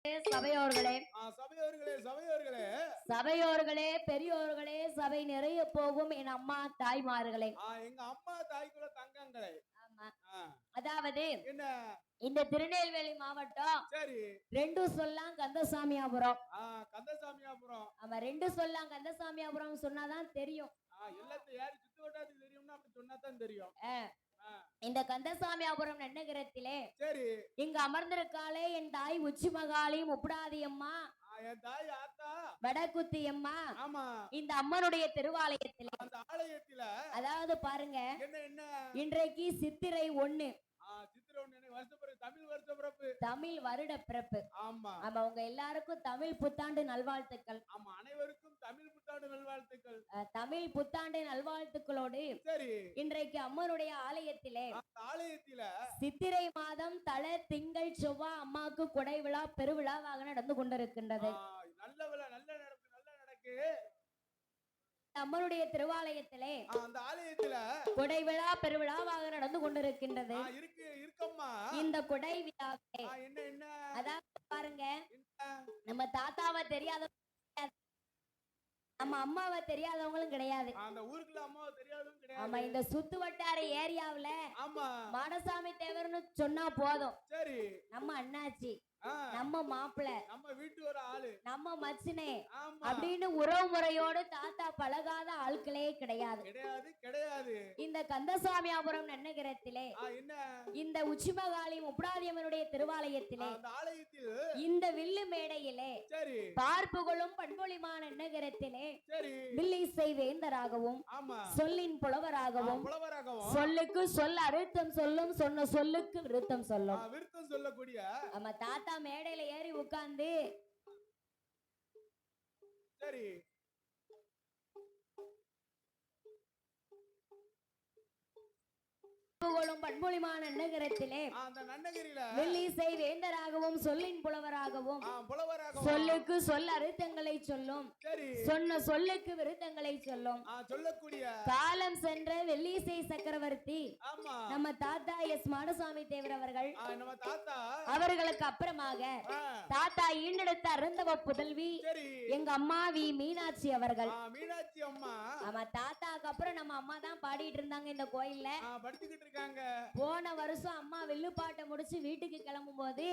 சபையோர்களே சபையோர்களே சபையோர்களே பெரியோர்களே, சபை நிறைய போகும் என் அம்மா தாய்மார்களே, எங்க அம்மா தாய்க்குள்ள தங்கங்களே. ஆமா, அதாவது என்ன இந்த திருநெல்வேலி மாவட்டம் சரி ரெண்டு சொல்லாம் கந்தசாமியாபுரம். கந்தசாமியாபுரம். ஆமா, ரெண்டு சொல்லாம் கந்தசாமியாபுரம் சொன்னாதான் தெரியும். எல்லாத்தையும் யாரு சுத்து வட்டாரத்துக்கு தெரியும்னா அப்படி சொன்னாதான் தெரியும். இந்த கந்தசாமியாபுரம் நன்னகரத்திலே சரி இங்க அமர்ந்திருக்காளே என் தாய் உச்சி மகாளி முப்படாதி அம்மா, என் தாய் ஆத்தா வடக்குத்தி அம்மா. ஆமா, இந்த அம்மனுடைய திருவாலயத்திலே அந்த ஆலயத்தில அதாவது பாருங்க, என்ன என்ன இன்றைக்கு சித்திரை 1 தமிழ் வருட பிறப்பு. ஆமா ஆமா, உங்க எல்லாருக்கும் தமிழ் புத்தாண்டு நல்வாழ்த்துக்கள். ஆமா, அனைவருக்கும் தமிழ் புத்தாண்டு நல்வாழ்த்துக்கள். தமிழ் புத்தாண்டு நல்வாழ்த்துக்களோடு சரி இன்றைக்கு அம்மனுடைய ஆலயத்திலே சித்திரை மாதம் தல திங்கள் செவ்வாய் அம்மாவுக்கு கொடை விழா பெருவிழாவாக நடந்து கொண்டிருக்கின்றது. நல்ல விழா, நல்ல நடக்கு, நல்ல நடக்கு. அம்மனுடைய திருவாலயத்திலே அந்த ஆலயத்தில கொடை விழா பெருவிழாவாக நடந்து கொண்டிருக்கின்றது. இந்த கொடை விழாவே என்ன என்ன அதாவது பாருங்க, நம்ம தாத்தாவை தெரியாத, நம்ம அம்மாவை தெரியாதவங்களும் கிடையாது. அந்த ஊருக்குள்ள அம்மாவை தெரியாதவங்க கிடையாது. ஆமா, இந்த சுத்து வட்டார ஏரியாவுல ஆமா மாடசாமி தேவர்னு சொன்னா போதும், சரி நம்ம அண்ணாச்சி, நம்ம மாப்பிள்ள, நம்ம வீட்டு ஒரு ஆளு, நம்ம மச்சினே அப்படின்னு உறவு முறையோடு தாத்தா பழகாத ஆட்களே கிடையாது. கிடையாது கிடையாது. இந்த கந்தசாமியாபுரம் நன்னகரத்திலே இந்த உச்சிமகாளி முப்படாதியம்மனுடைய திருவாலயத்திலே இந்த வில்லு மேடையிலே பார்ப்புகளும் பண்பொழிமான நன்னகரத்திலே வில்லிசை வேந்தராகவும் சொல்லின் புலவராகவும் சொல்லுக்கு சொல் அறுத்தம் சொல்லும், சொன்ன சொல்லுக்கு விருத்தம் சொல்லும், விருத்தம் சொல்லக்கூடிய நம்ம தாத்தா மேடையில ஏறி உட்கார்ந்து சரி பண்பொழிமான நன்னகரத்திலே வெள்ளிசை வேந்தராகவும் சொல்லின் புலவராகவும் சொல்லுக்கு சொல் அறுத்தங்களை சொல்லும், சொன்ன சொல்லுக்கு விருத்தங்களை சொல்லும் சொல்லக்கூடிய காலம் சென்ற வெள்ளிசை சக்கரவர்த்தி நம்ம தாத்தா எஸ் மாடசாமி தேவர் அவர்கள். அவர்களுக்கு அப்புறமாக தாத்தா ஈண்டெடுத்த அருந்தவ புதல்வி எங்க அம்மா வி மீனாட்சி அவர்கள். மீனாட்சி அம்மா. ஆமா, தாத்தாக்கு அப்புறம் நம்ம அம்மா தான் பாடிட்டு இருந்தாங்க இந்த கோயில்ல. போன வருஷம் அம்மா வில்லுப்பாட்டை முடிச்சு வீட்டுக்கு கிளம்பும் போது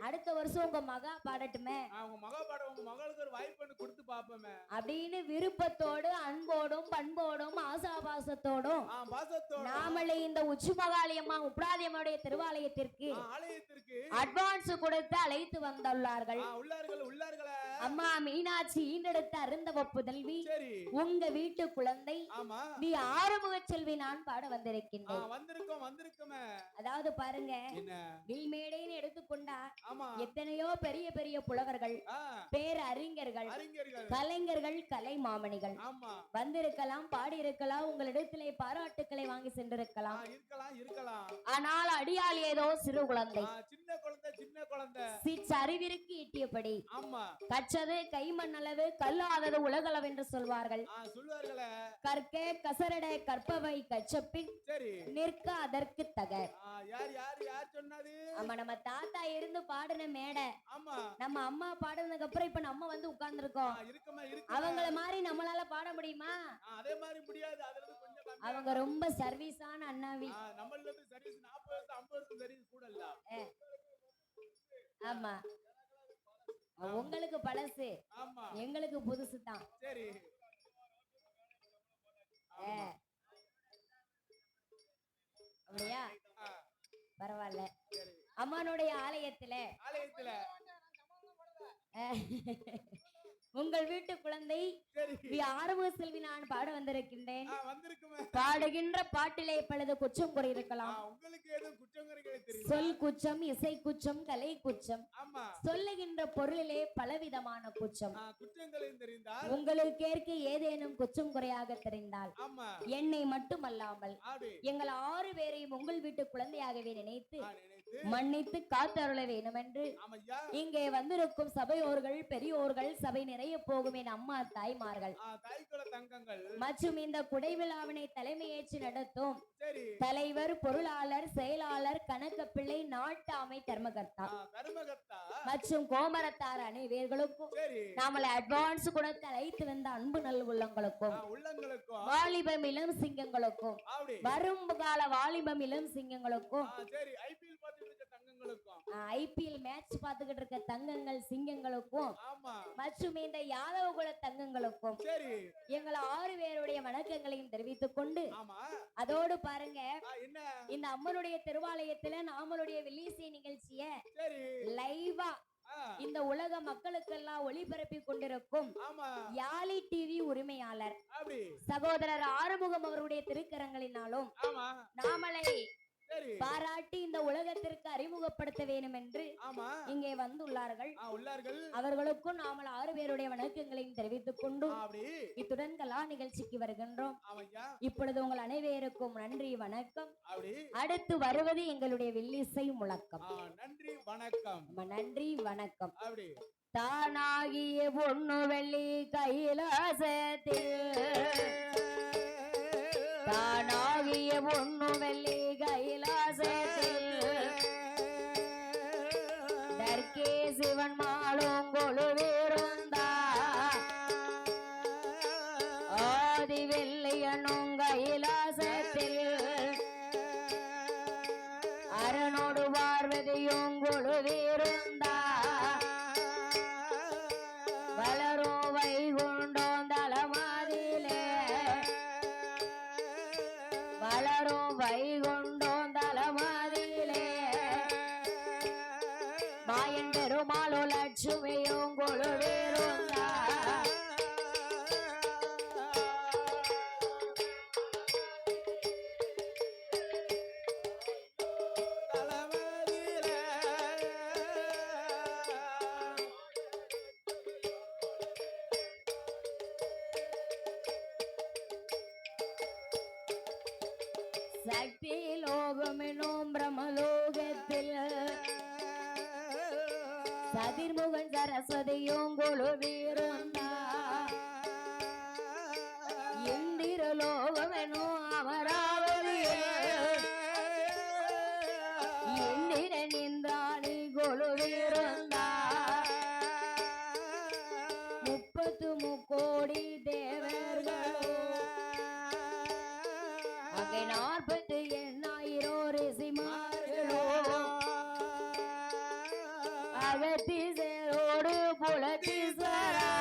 அடுத்த வருஷம் உங்க மகா பாடட்டுமே, அப்படின்னு விருப்பத்தோடு அன்போடும் பண்போடும் ஆசாபாசத்தோடும் நாமளே இந்த உச்சி மகாளி அம்மா உப்ராதியம்மாவுடைய திருவாலயத்திற்கு அட்வான்ஸ் கொடுத்து அழைத்து வந்துள்ளார்கள். அம்மா மீனாட்சி ஈண்டெடுத்த அருந்தவ புதல்வி உங்க வீட்டு குழந்தை நீ ஆறுமுக செல்வி நான் பாட வந்திருக்கின்றேன். அதாவது பாருங்க, வில்மேடைன்னு எடுத்துக்கொண்டா எத்தனையோ பெரிய பெரிய புலவர்கள், பேரறிஞர்கள், கலைஞர்கள், கலை மாமணிகள் வந்திருக்கலாம், பாடி இருக்கலாம், உங்களிடத்திலே பாராட்டுக்களை வாங்கி சென்றிருக்கலாம். ஆனால் அடியால் ஏதோ சிறு குழந்தை, சின்ன குழந்தை சிற்றறிவிற்கு ஈட்டியபடி கற்றது கைமண்ணளவு கல்லாதது உலகளவு என்று சொல்வார்கள். கற்க கசரட கற்பவை கச்சப்பின் நிற்க அதற்கு தக. ஆமா, நம்ம தாத்தா இருந்து பாடின மேடை, நம்ம அம்மா பாடுனதுக்கு அப்புறம் இப்ப நம்ம வந்து உட்கார்ந்து இருக்கோம். அவங்கள மாதிரி நம்மளால பாட முடியுமா? அதே மாதிரி முடியாது. அவங்க ரொம்ப சர்வீஸான அண்ணாவி. ஆமா, உங்களுக்கு பழசு, எங்களுக்கு புதுசு தான். அப்படியா? பரவாயில்ல. அம்மனுடைய ஆலயத்துல உங்கள் வீட்டு குழந்தை ஆறுமுக செல்வி நான் பாட வந்திருக்கின்றேன். பாடுகின்ற பாட்டிலே பலது குற்றம் குறை இருக்கலாம். சொல் குற்றம், இசை குற்றம், கலை குற்றம், சொல்லுகின்ற பொருளிலே பலவிதமான குற்றம். உங்களுக்கு ஏற்க ஏதேனும் குற்றம் குறையாக தெரிந்தால் என்னை மட்டுமல்லாமல் எங்கள் 6 பேரையும் உங்கள் வீட்டு குழந்தையாகவே நினைத்து மன்னித்து காத்தருள வேண்டும் என்று இங்கே வந்திருக்கும் சபையோர்கள் பெரியோர்கள் சபை நிறைய போகும் என் அம்மா தாய்மார்கள் மற்றும் இந்த குடை விழாவினை தலைமையேற்று நடத்தும் தலைவர் பொருளாளர் செயலாளர் கணக்கு பிள்ளை நாட்டாமை தர்மகர்த்தா மற்றும் கோமரத்தார் அனைவர்களுக்கும் நாமளை அட்வான்ஸ் கூட அழைத்து வந்த அன்பு நல் உள்ளங்களுக்கும் வாலிபம் இளம் சிங்கங்களுக்கும் வரும் கால வாலிபம் இளம் சிங்கங்களுக்கும் ஐபிஎல் மேட்ச் பார்த்துக்கிட்டு இருக்க தங்கங்கள் சிங்கங்களுக்கும் மற்றும் இந்த யாதவ குல தங்கங்களுக்கும் எங்கள் 6 பேருடைய வணக்கங்களையும் தெரிவித்துக் கொண்டு அதோடு பாருங்க இந்த அம்மனுடைய திருவாலயத்துல நாமளுடைய வெள்ளிசை நிகழ்ச்சிய லைவா இந்த உலக மக்களுக்கெல்லாம் ஒளிபரப்பி கொண்டிருக்கும் யாலி டிவி உரிமையாளர் சகோதரர் ஆறுமுகம் அவருடைய திருக்கரங்களினாலும் நாமளை பாராட்டி இந்த உலகத்திற்கு அறிமுகப்படுத்த வேண்டும் என்று இங்கே வந்துள்ளார்கள் அவர்களுக்கும் நாமல் 6 பேருடைய வணக்கங்களையும் தெரிவித்துக் கொண்டு இத்துடன் கலா நிகழ்ச்சிக்கு வருகின்றோம். இப்பொழுது உங்கள் அனைவருக்கும் நன்றி வணக்கம். அடுத்து வருவது எங்களுடைய வெள்ளிசை முழக்கம். நன்றி வணக்கம். நன்றி வணக்கம். தானாகிய பொண்ணு வெள்ளி கைலாசத்தில் தானாகிய பொண்ணு வெள்ளி கைலாசத்தில் தர்க்கே சிவன் மாலும் கொழுவிருந்தா ஆதி வெள்ளியனும் கைலாசத்தில் அரணோடு பார்வதியும் கொழுவிருந்தா வளரும் வைகுண்டோம் தலமாதிலே வளரும் வைகுண்டோம் தலமாதிலே மாயன் பெருமாளோ லட்சுமியும் கொழுவிருந்தா சக்தி லோகமெனும் பிரம்மலோகத்தில் சதிர்முகன் சரஸ்வதியும் கொழுவிருந்தா இந்திர லோகமெனும் அமராவதியில் இந்திரன் இந்திராணி கொழுவிருந்தா 33 கோடி தேவர்களும் அங்கே 48,000 ரிஷிமார்களும் அகத்தீசரோடு புலத்தீசரா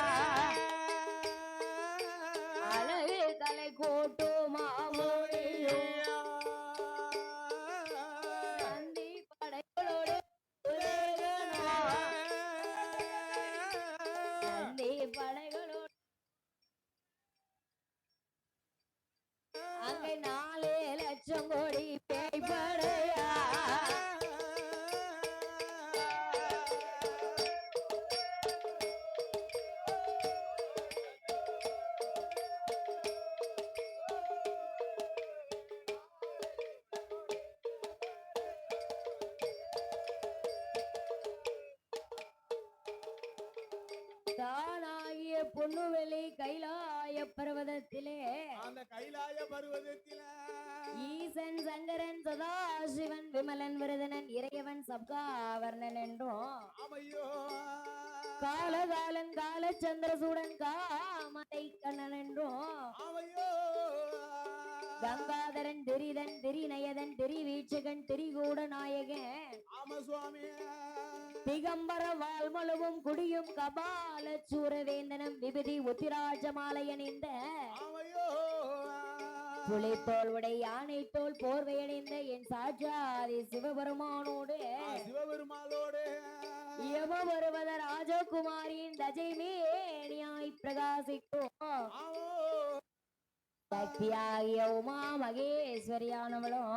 அழகு கலை கோட்டு மாமொழியும் நந்தி படைகளோடு நந்தி படைகளோடு அங்கே 4 லட்சம் கோடி பேய்படையா தானாகிய பொன்னுவெளி கைலாய பர்வதத்திலே அந்த கைலாய பர்வதத்திலே ஈசன் சங்கரன் சதாசிவன் விமலன் விருதனன் இறையவன் சப்காவர்ணன் என்றும் காலகாலன் காலச்சந்திரசூடன் காமதை கண்ணன் என்றும் கங்காதரன் திரிதன் திரிநயதன் திரிவீட்சகன் திரிகூட நாயகன் திகம்பர வால்மலுவும் குடியும் கபால சூரவேந்தனம் விபதி உத்திராஜமாலையணிந்த புலித்தோல் உடை யானை தோல் போர்வையணிந்த என் சாட்சாதி சிவபெருமானோடு எவ வருவத ராஜகுமாரியின் தஜை மேனியாய் பிரகாசிக்கும் சக்தியாகிய உமா மகேஸ்வரியானவளும்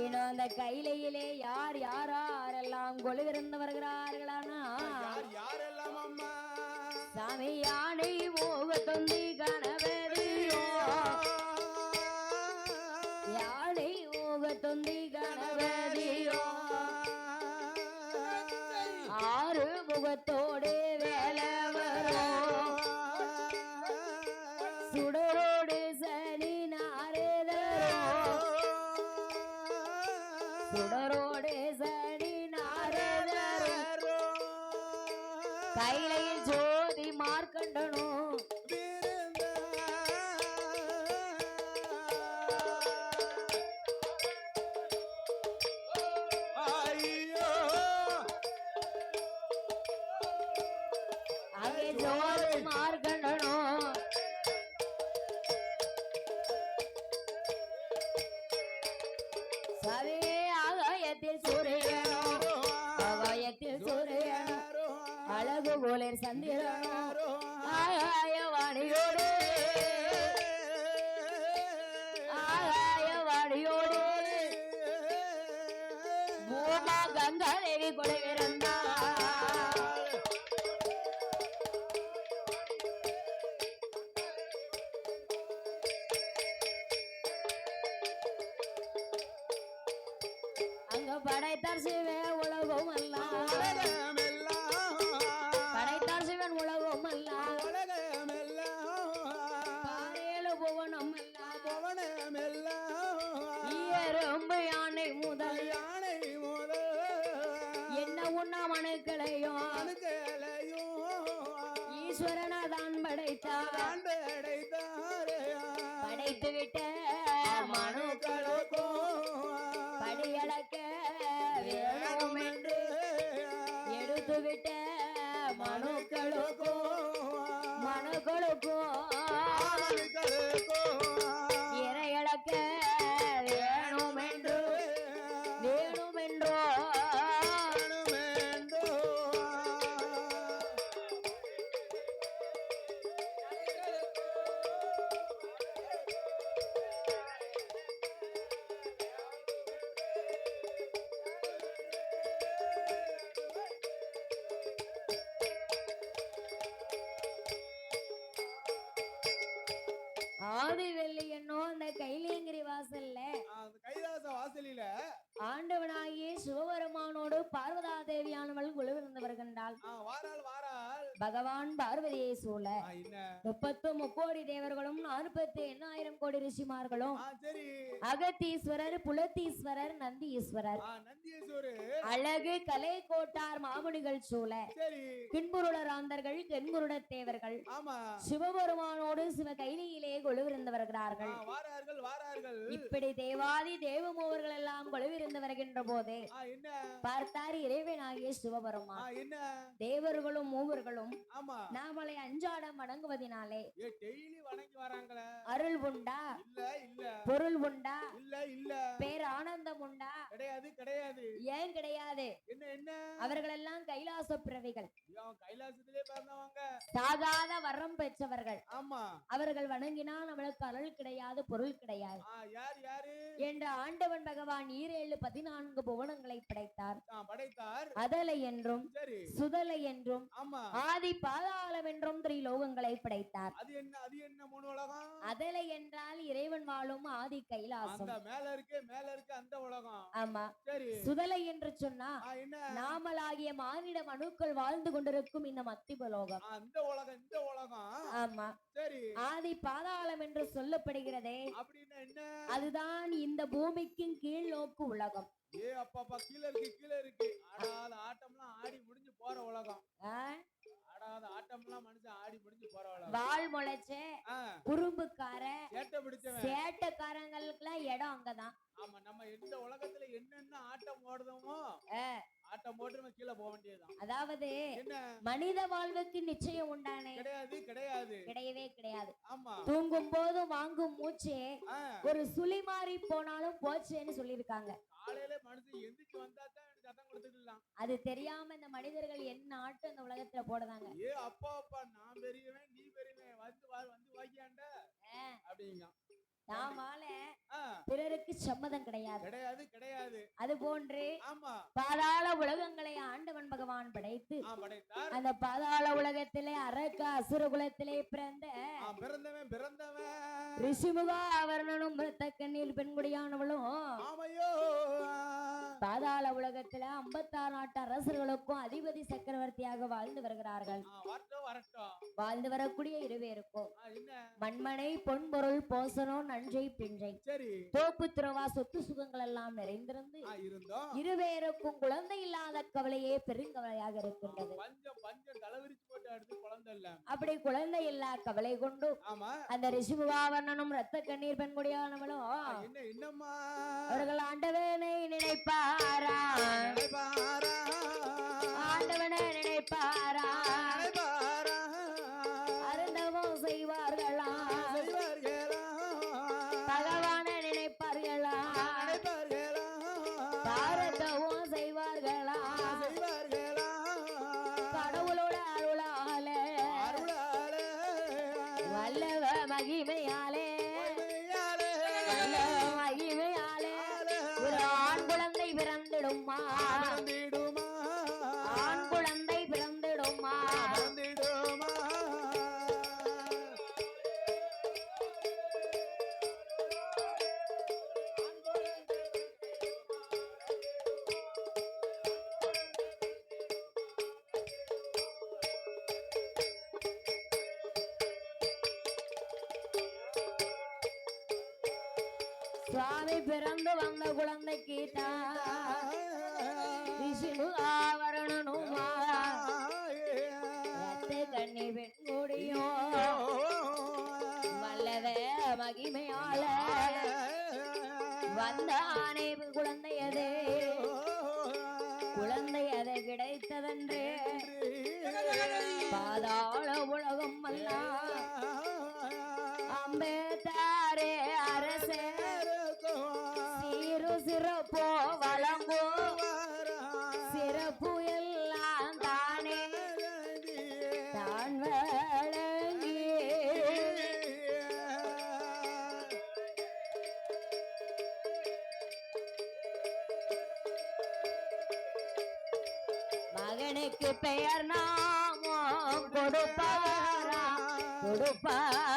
இன்னும் அந்த கையிலையிலே யார் யாரெல்லாம் கொழுவிருந்து வருகிறார்களானா சாமி யானை மோக தொந்தி கணவதியோ யானை மோக தொந்தி கணவர் முகத்தோடு வேலவரும் சுடரோடு சனி நாரதரும் சுடரோடு சனி நாரதரும் கைலையில் ஜோதி மார்க்கண்டனும் அழகு போலர் சந்திரனோ ஆகாயவாணியோடு ஆகாயவாணியோடு பூமா கங்கா தேவி கொடைவிருந்தாள் அங்க படைத்தார் சிவ உலகம் எல்லாம் படைத்தார் சிவன் உலகம் எல்லாம் பாரேழு புவனம் எறும்பு யானை முதல் என்ன உண்ணா மனுக்களையும் ஈஸ்வரனாதான் படைத்தார் படைத்து விட்ட மனுக்களுக்கும் படியளக்க வேணும் என்று எடுத்துவிட்ட மனுக்களுக்கும் இறையளக்க வேணும் என்றோ ஆதிவெள்ளி என்னும் அந்த கைலேங்கிரி வாசல்ல கைலாச வாசலில ஆண்டவனாகிய சிவபெருமானோடு பார்வதா தேவியானவள் குழுவிருந்து வருகின்றாள். பகவான் பார்வதியை சூழ 33 கோடி தேவர்களும் 48,000 கோடி ரிஷிமார்களும் அகத்தீஸ்வரர், புலத்தீஸ்வரர், நந்தீஸ்வரர், அழகு கலை கோட்டார் மாமுனிகள் சூழ கிண்புருடராந்தர்கள், தென்குருட தேவர்கள் சிவபெருமானோடு சிவ கைலியிலே கொழுவிருந்து வருகிறார்கள். இப்படி தேவாதி தேவமூவர்கள் எல்லாம் கொழுவிருந்து வருகின்ற போதே பார்த்தார் இறைவனாகிய சிவபெருமான். தேவர்களும் மூவர்களும் நாமளை அஞ்சாடம் வணங்குவதினாலே அருள் உண்டா, பொருள் உண்டா, பேர் ஆனந்தம் உண்டா? கிடையாது. ஏன் கிடையாது? அவர்கள் எல்லாம் கைலாச பிறவிகள், சாகாத வரம் பெற்றவர்கள். அவர்கள் வணங்கினால் நம்மளுக்கு அருள் கிடையாது, பொருள் கிடையாது என்ற ஆண்டவன் பகவான் 14 புவனங்களை படைத்தார். அதலை என்றும் சுதலை என்றும் ஆதி பாதாளம் என்றும் திரிலோகங்களை படைத்தார். அதலை என்றால் இறைவன் வாழும் ஆதி கைலாசம். ஆமா. சுதலை என்று சொன்னா நாமளாகிய மானிட மனுக்கள் வாழ்ந்து கொண்டிருக்கும் இந்த மத்திபலோகம். ஆமா. ஆதி பாதாளம் என்று சொல்லப்படுகிறதே, அதுதான் இந்த பூமிக்கும் கீழ் நோக்கு உலகம். கீழ இருக்கு ஆட்டம்லாம் ஆடி முடிஞ்சு போற உலகம். ஆட்டம்லாம் மனுஷன் ஆடி முடிஞ்சு போற உலகம். வால் முளைச்ச குறும்புக்கார சேட்டக்காரங்களுக்குலாம் இடம் அங்கதான். ஆமா, நம்ம எந்த உலகத்துல என்னென்ன ஆட்டம் ஓடுதோமோ ஆட்டம் போட்டு நம்ம கீழே போக வேண்டியதுதான். அதாவது மனித வாழ்வுக்கு நிச்சயம் உண்டானே கிடையவே கிடையாது. தூங்கும் போது வாங்கும் மூச்சு ஒரு சுழி மாறி போனாலும் போச்சேன்னு சொல்லியிருக்காங்க. காலையில மனுஷன் எந்திரிச்சு வந்தா தான் சத்தம் கொடுத்துக்கலாம். அது தெரியாம இந்த மனிதர்கள் என்ன ஆட்டம் இந்த உலகத்துல போடுறாங்க. அப்பா நான் பெரியவன், நீ பெரியவன், வந்து வாங்கியாண்ட அப்படிங்க. நாமால பிறருக்கு சம்மதம் கிடையாது. அது போன்று பாதாள உலகங்களை ஆண்டவன் பகவான் படைத்து அந்த பாதாள உலகத்திலே அரக்க அசுர குலத்திலே பிறந்தவன் ரிஷிமுகா ஆவரணனும் கண்ணில் பெண்குடியானவளும் பாதாள உலகத்துல 56 நாட்டு அரசர்களுக்கும் அதிபதி சக்கரவர்த்தியாக வாழ்ந்து வருகிறார்கள். வாழ்ந்து வரக்கூடிய இருவேருக்கும் மண்மனை பொன்பொருள் போசனம் நஞ்சை பிஞ்சை தோப்பு திரவா சொத்து சுகங்கள் எல்லாம் நிறைந்திருந்து இருவேருக்கும் குழந்தை இல்லாத கவலையே பெருங்கவலையாக இருக்கின்றது. அப்படி குழந்ய் இல்லா கவலை கொண்டு அந்த ரிஷிபுவாவர்ணனும் ரத்த கண்ணீர் பெண்குடியானவளும் அவர்கள் ஆண்டவனை நினைப்பாரா ஆண்டவனை நினைப்பாரா அருந்தவம் செய்வார்களா பகவானை நினைப்பார்களா பாரதவும் செய்வார்களா கடவுளோட அருளாலே வல்லவ மகிமையாலே மகிமையாலே ஒரு ஆண் குழந்தை பிறந்திடுமா ஆண் குழந்தை பிறந்திடுமா சுவாமி பிறந்து வந்த குழந்தைக்கு ஆவரணனுமா கண்ணி பெண்குடியோ வல்லவ மகிமையால வந்தானே குழந்தையது குழந்தையது கிடைத்ததென்று பாதாள உலகம் அல்ல அம்பேத்தாரே அரசே சீரு சிறப்போ வழங்கோ சிறப்பு எல்லாம் தானே தான் வழங்கி மகனுக்கு பெயர் நாமம் கொடுப்பாரா கொடுப்பாரா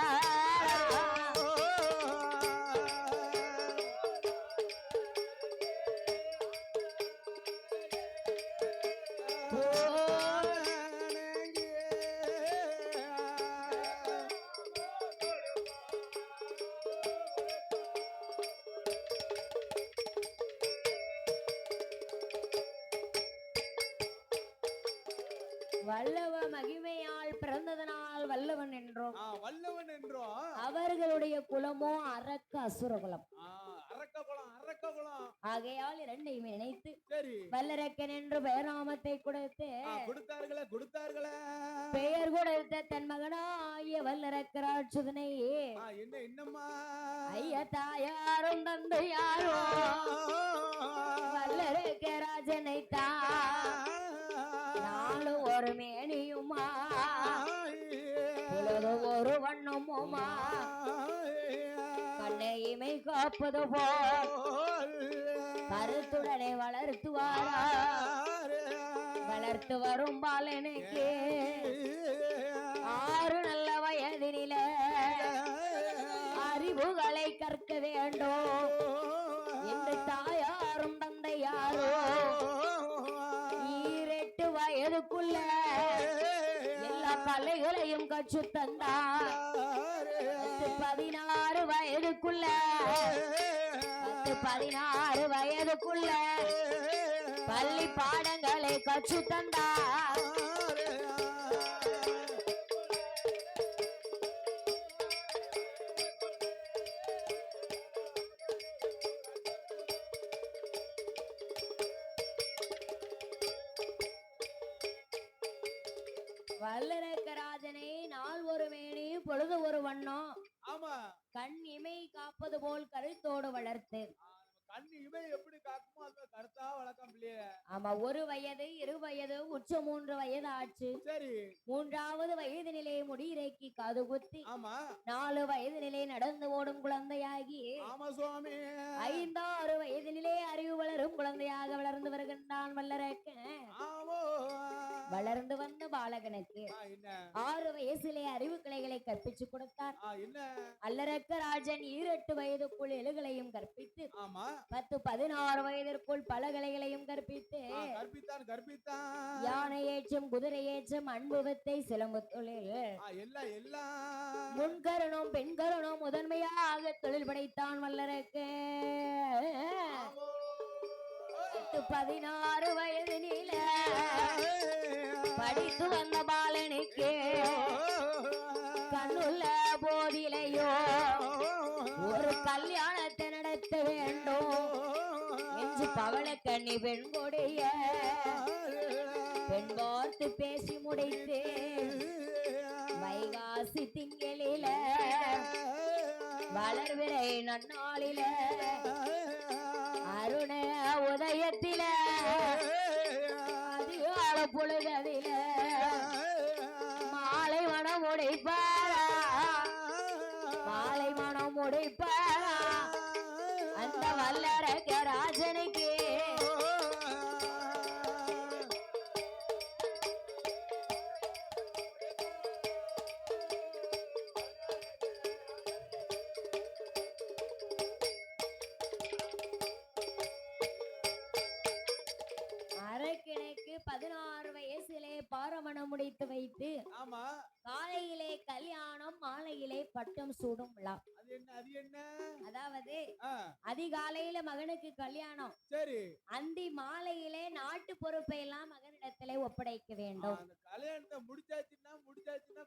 வல்லவ மகிமையால் பிறந்ததனால் வல்லவன் என்றோம் அவர்களுடைய குலமோ அரக்க அசுர குலம் ஆகையால் இரண்டையும் இணைத்து வல்லரக்கன் என்று பெயராமத்தை கொடுத்து பெயர் கொடுத்த தன் மகனாகிய வல்லரக்கராட்சுதனை ஐயா தாயாரும் தந்தை யாரோ வல்லரக்கராஜனை நாளும் ஒரு மேனியுமா ஒரு வண்ணமுமா கண்ணையுமை காப்பது போல் கருத்துடனே வளர்த்து வரும் பாலனுக்கு 6 நல்ல வயதினில அறிவுகளை கற்க வேண்டும் என்று தாயாரும் தந்தையாரோ 8 வயதுக்குள்ள எல்லா கலைகளையும் கற்று தந்தார் 16 வயதுக்குள்ள 16 வயதுக்குள்ள பள்ளி பாடங்களை கற்று தந்தார் வல்லரக்கராஜனை நாள் ஒரு மேனி பொழுது ஒரு வண்ணம் கண் இமை காப்பது போல் கருத்தோடு வளர்த்து கண் இமை எப்படி காக்குமோ அது கருத்தா வளர்க்கம் பிள்ளைய. ஆமா, 1 வயது 2 வயது உச்ச 3 வயது ஆச்சு. சரி. 3வது வயது நிலை முடியிறைக்கி காது குத்தி. ஆமா. 4 வயது நிலை நடந்து ஓடும் குழந்தையாகி. ஆமா சுவாமி. 5 வயது நிலை அறிவு வளரும் குழந்தையாக வளர்ந்து வருகின்றான் வல்லரக்கன். ஆமா. வளர்ந்து வந்த பாலகனுக்கு 6 வயசிலே அறிவு கலைகளை கற்பிச்சு கொடுத்தார். அல்லரக்க ராஜன் 8 வயதுக்குள் எழுகளையும் கற்பித்து 10-16 வயதிற்குள் பல கலைகளையும் கற்பித்து யானை ஏற்றம், குதிரை ஏற்றம், அன்பு வித்தை, சிலம்பு தொழில் முன்கரணும் பெண்கரணும் முதன்மையாக தொழில் படைத்தான் வல்லரக்கு. 16 வயது நீல படித்து வந்த பாலனுக்கு கண்ணுள்ள போதிலையோ ஒரு கல்யாணத்தை நடத்த வேண்டும் என்று பவளக்கண்ணி பெண் கொடைய பெண் பார்த்து பேசி முடித்து வைகாசி திங்களில வளர்விரை நன்னாளில அருண உதயத்தில அதிகால பொழுதில மாலை மனம் உடைப்பாரா, மாலை மனம் உடைப்பாரா அந்த வல்லரக்க ராஜனுக்கு. அரக்கனுக்கு 16 வயசிலே பாரமணம் முடித்து வைத்து காலையிலே கல்யாணம், மாலையிலே பட்டம் சூடும் விழா. அதாவது அதிகாலையில மகனுக்கு கல்யாணம், அந்தி மாலையிலே நாட்டு பொறுப்பை எல்லாம் மகனிடத்திலே ஒப்படைக்க வேண்டும். கல்யாணத்தை முடிச்சாச்சுன்னா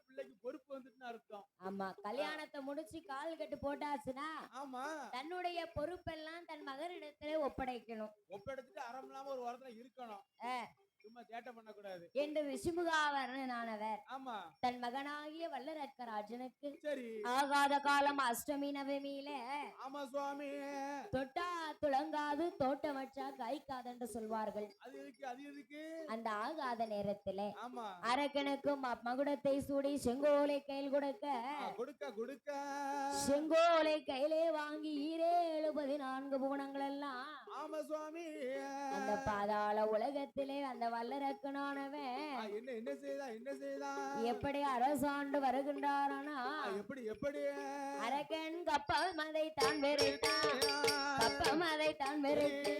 பிள்ளைக்கு பொறுப்பு வந்துட்டுன்னு அர்த்தம். ஆமா, கல்யாணத்தை முடிச்சு கால் கட்டு போட்டாச்சுன்னா தன்னுடைய பொறுப்பெல்லாம் தன் மகனிடத்திலே ஒப்படைக்கணும். ஒப்படைச்சிட்டு அறமில்லாம ஒரு வாரத்துல இருக்கணும், சும்மா சேட்டை பண்ண கூடாது என்று ரிஷிமுகாவர்ணனானவர் தன் மகனாகிய வல்லரக்க ராஜனுக்கு ஆகாத காலம் அஷ்டமி நவமியில தொட்டா துளங்காது தோட்டம் வச்சா காய்க்காது சொல்வார்கள். அந்த ஆகாத நேரத்துல அரக்கனுக்கும் மகுடத்தை சூடி செங்கோலை கையில் கொடுக்க செங்கோலை கையிலே வாங்கி 14 புவனங்கள் எல்லாம் அந்த பாதாள உலகத்திலே அந்த வல்லரக்கனானவன் எப்படி அரசாண்டு வருகின்றாரானா, அரக்கன் கப்பம் அதைத்தான் வெறுத்தான், கப்பம் அதைத்தான் வெறுத்து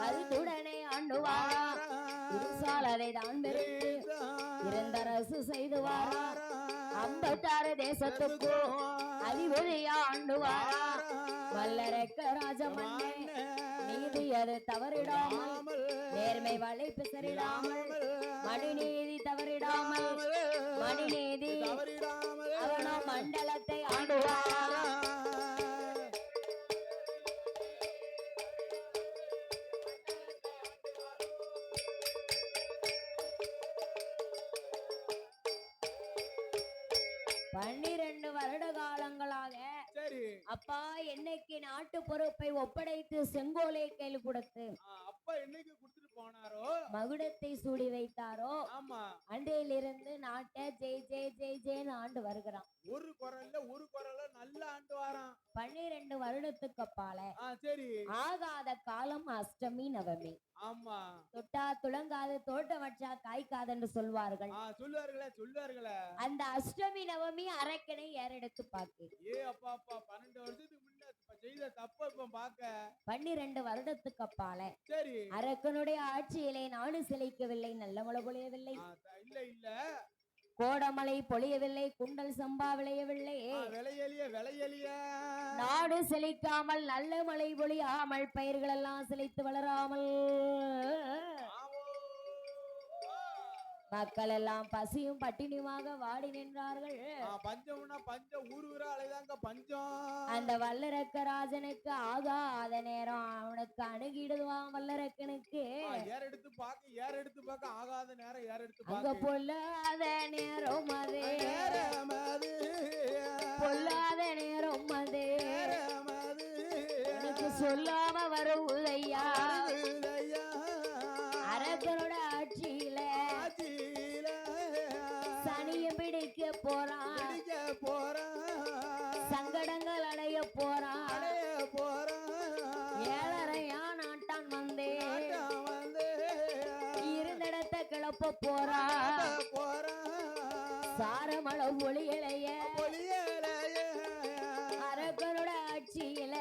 கருத்துடனே ஆண்டுவார், இருசால் அதைதான் வெறுத்து இருந்தரசு செய்துவார், 56 தேசத்துக்கு அதிபதியா ஆண்டுவாரா. வல்லரக்க ராஜமன்னே நீதி அது தவறிடாமல், நேர்மை வலை பிசறிடாமல், மணிநீதி தவறிடாமல், மணிநீதி அவனோ மண்டலத்தை ஆண்டுவாரா. பன்னிரண்டு வருட காலங்களாக அப்பா என்னைக்கு நாட்டு பொறுப்பை ஒப்படைத்து செங்கோலை கையில் கொடுத்து அப்பா என்னைக்கு கொடுத்துட்டு போனாரோ, மகுடத்தை சூடி வைத்தாரோ, அன்றையிலிருந்து நாட்டை ஜெய் ஜெய் ஜெய் ஜெய்னு ஆண்டு வருகிறான். ஒரு குரல்ல நல்ல ஆண்டு வாரான். 12 வருடத்துக்கு அப்பால ஆகாத காலம் அஷ்டமி நவமி. ஆமா, தொட்டா துளங்காது தோட்டம் வச்சா காய்க்காதுன்னு சொல்வார்கள். சொல்லுவார்களே அந்த அஷ்டமி நவமி அரக்கனை ஏறெடுத்து பாக்கு. 12 வருஷத்துக்கு முன்ன செய்த தப்ப இப்ப பாக்க 12 வருடத்துக்கு அப்பால அரக்கனுடைய ஆட்சியிலே நாடு செழிக்கவில்லை, நல்ல மழை பொழியவில்லை, இல்ல கோடமலை பொழியவில்லை, குண்டல் சம்பா விளையவில்லை, நாடு செழிக்காமல், நல்ல மழை பொழியாமல், பயிர்கள் எல்லாம் செழித்து வளராமல், மக்கள் எல்லாம் பசியும் பட்டினியுமாக வாடி நின்றார்கள். பஞ்சம் ஊரா அலைதாங்க பஞ்சம். அந்த வல்லரக்க ராஜனுக்கு ஆகாத நேரம் அவனுக்கு அணுகிடுவான். வல்லரக்கனுக்கு ஏர் எடுத்து பாக்க ஆகாத நேரம், ஏர் எடுத்து அங்க பொல்லாத நேரம் அது, பொல்லாத நேரம் அது எனக்கு சொல்லாம வருவதையா. அரக்கனோட ஆட்சியில சனியும் பிடிக்க போறான், சங்கடங்கள் அடைய போறான், ஏழரையா நாட்டான் வந்தே இருந்த இடத்த கிள அனுப்ப போறான் சாரமள ஒளியலைய அரக்கனோட ஆட்சியில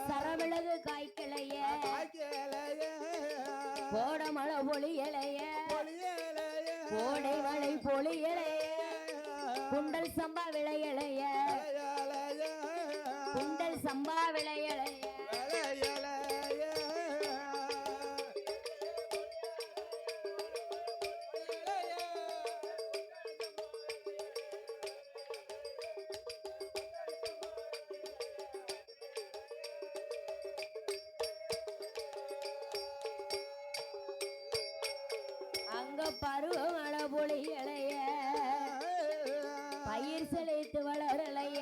சரவிளகு காய்க்கலைய கோடமள ஒளியலைய கோடை மழை பொழியலைய குண்டல் சம்பா விளையலைய குண்டல் சம்பா விளையலைய அங்க பருவமழ பொழியலைய பயிர் செழித்து வளரலைய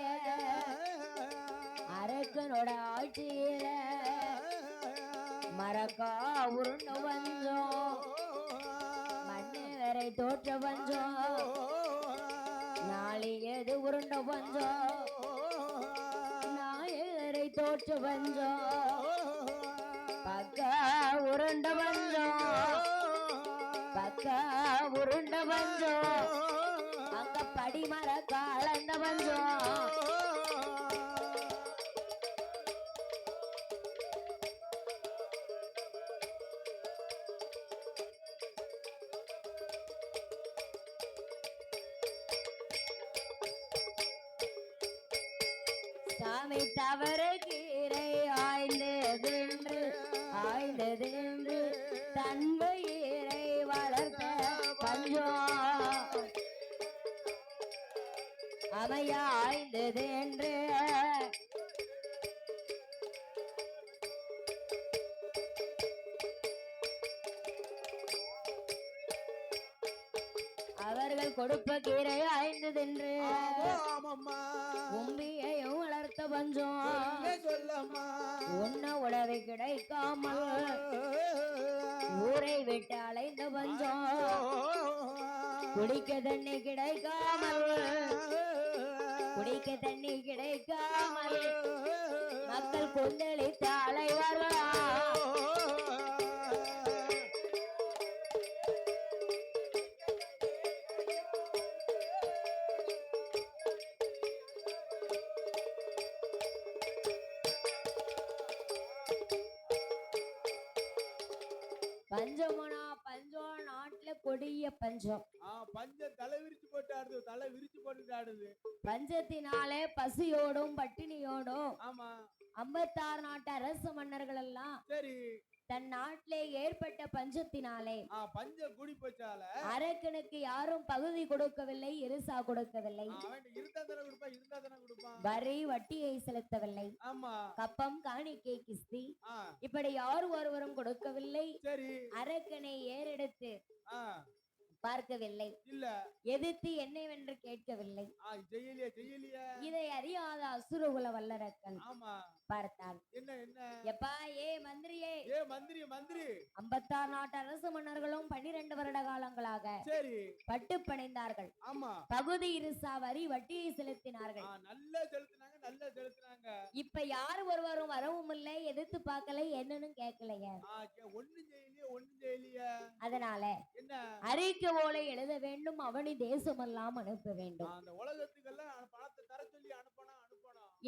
அரக்கனோட ஆட்சியில மரக்கா உருண்டு வந்தோம் மண்ணு வரை தோற்ற வந்தோம் நாளை எது உருண்டு வந்தோம் நாயரை தோற்று வந்தோம் பக்கா உருண்டு வந்தோம் பக்கா உருண்டு வந்தோம் அங்க படிமர காலந்த வந்தோம் சாமி தவறு கீரை ஆய்ந்ததென்று ஆய்ந்ததென்று தன்மையீரை வளர்த்த பஞ்சம் அமையா ஆய்ந்ததென்று அவர்கள் கொடுப்ப கீரை ஆய்ந்ததென்று உம்பியையும் வளர்த்த பஞ்சம் உண்ண உணவு கிடைக்காமல் ஊரை விட்டு அலைந்த பஞ்சம் குடிக்க தண்ணி கிடைக்காமல் குடிக்க தண்ணி கிடைக்காமல் மக்கள் கொந்தளித்து அலைவார்களா பஞ்சமனா பஞ்சம் நாட்டுல கொடிய பஞ்சம் பஞ்சம் தலை விரிச்சு போட்டு ஆடுது தலை விரிச்சு போட்டு ஆடுது பஞ்சத்தினாலே பசியோடும் பட்டினியோடும் ஆமா 56 நாட்டு அரசு மன்னர்கள் எல்லாம் சரி தன் நாட்டிலே ஏற்பட்ட பஞ்சத்தினாலே பஞ்சம் கூடி போச்சால அரக்கனுக்கு யாரும் பகுதி கொடுக்கவில்லை இருசா கொடுக்கவில்லை வரி வட்டியை செலுத்தவில்லை கப்பம் காணிக்கை கிஸ்தி இப்படி யாரும் ஒருவரும் கொடுக்கவில்லை அரக்கனை ஏறெடுத்து பார்க்கவில்லை இல்ல எதிர்த்து என்னவென்று கேட்கவில்லை இதை அறியாத அசுரகுல வல்லரக்கன் பார்த்தான் எப்பா ஏ மந்திரியே 56 நாட்டு அரசு மன்னர்களும் 12 வருட காலங்களாக பட்டு பணிந்தார்கள் பகுதி இருசா வரி வட்டியை செலுத்தினார்கள் இப்ப யாரு ஒருவரும் வரவும் இல்லை எதிர்த்து பார்க்கல என்னன்னு கேட்கலையே அதனால அறிக்கை ஓலை எழுத வேண்டும் அவனி தேசமெல்லாம் அனுப்ப வேண்டும்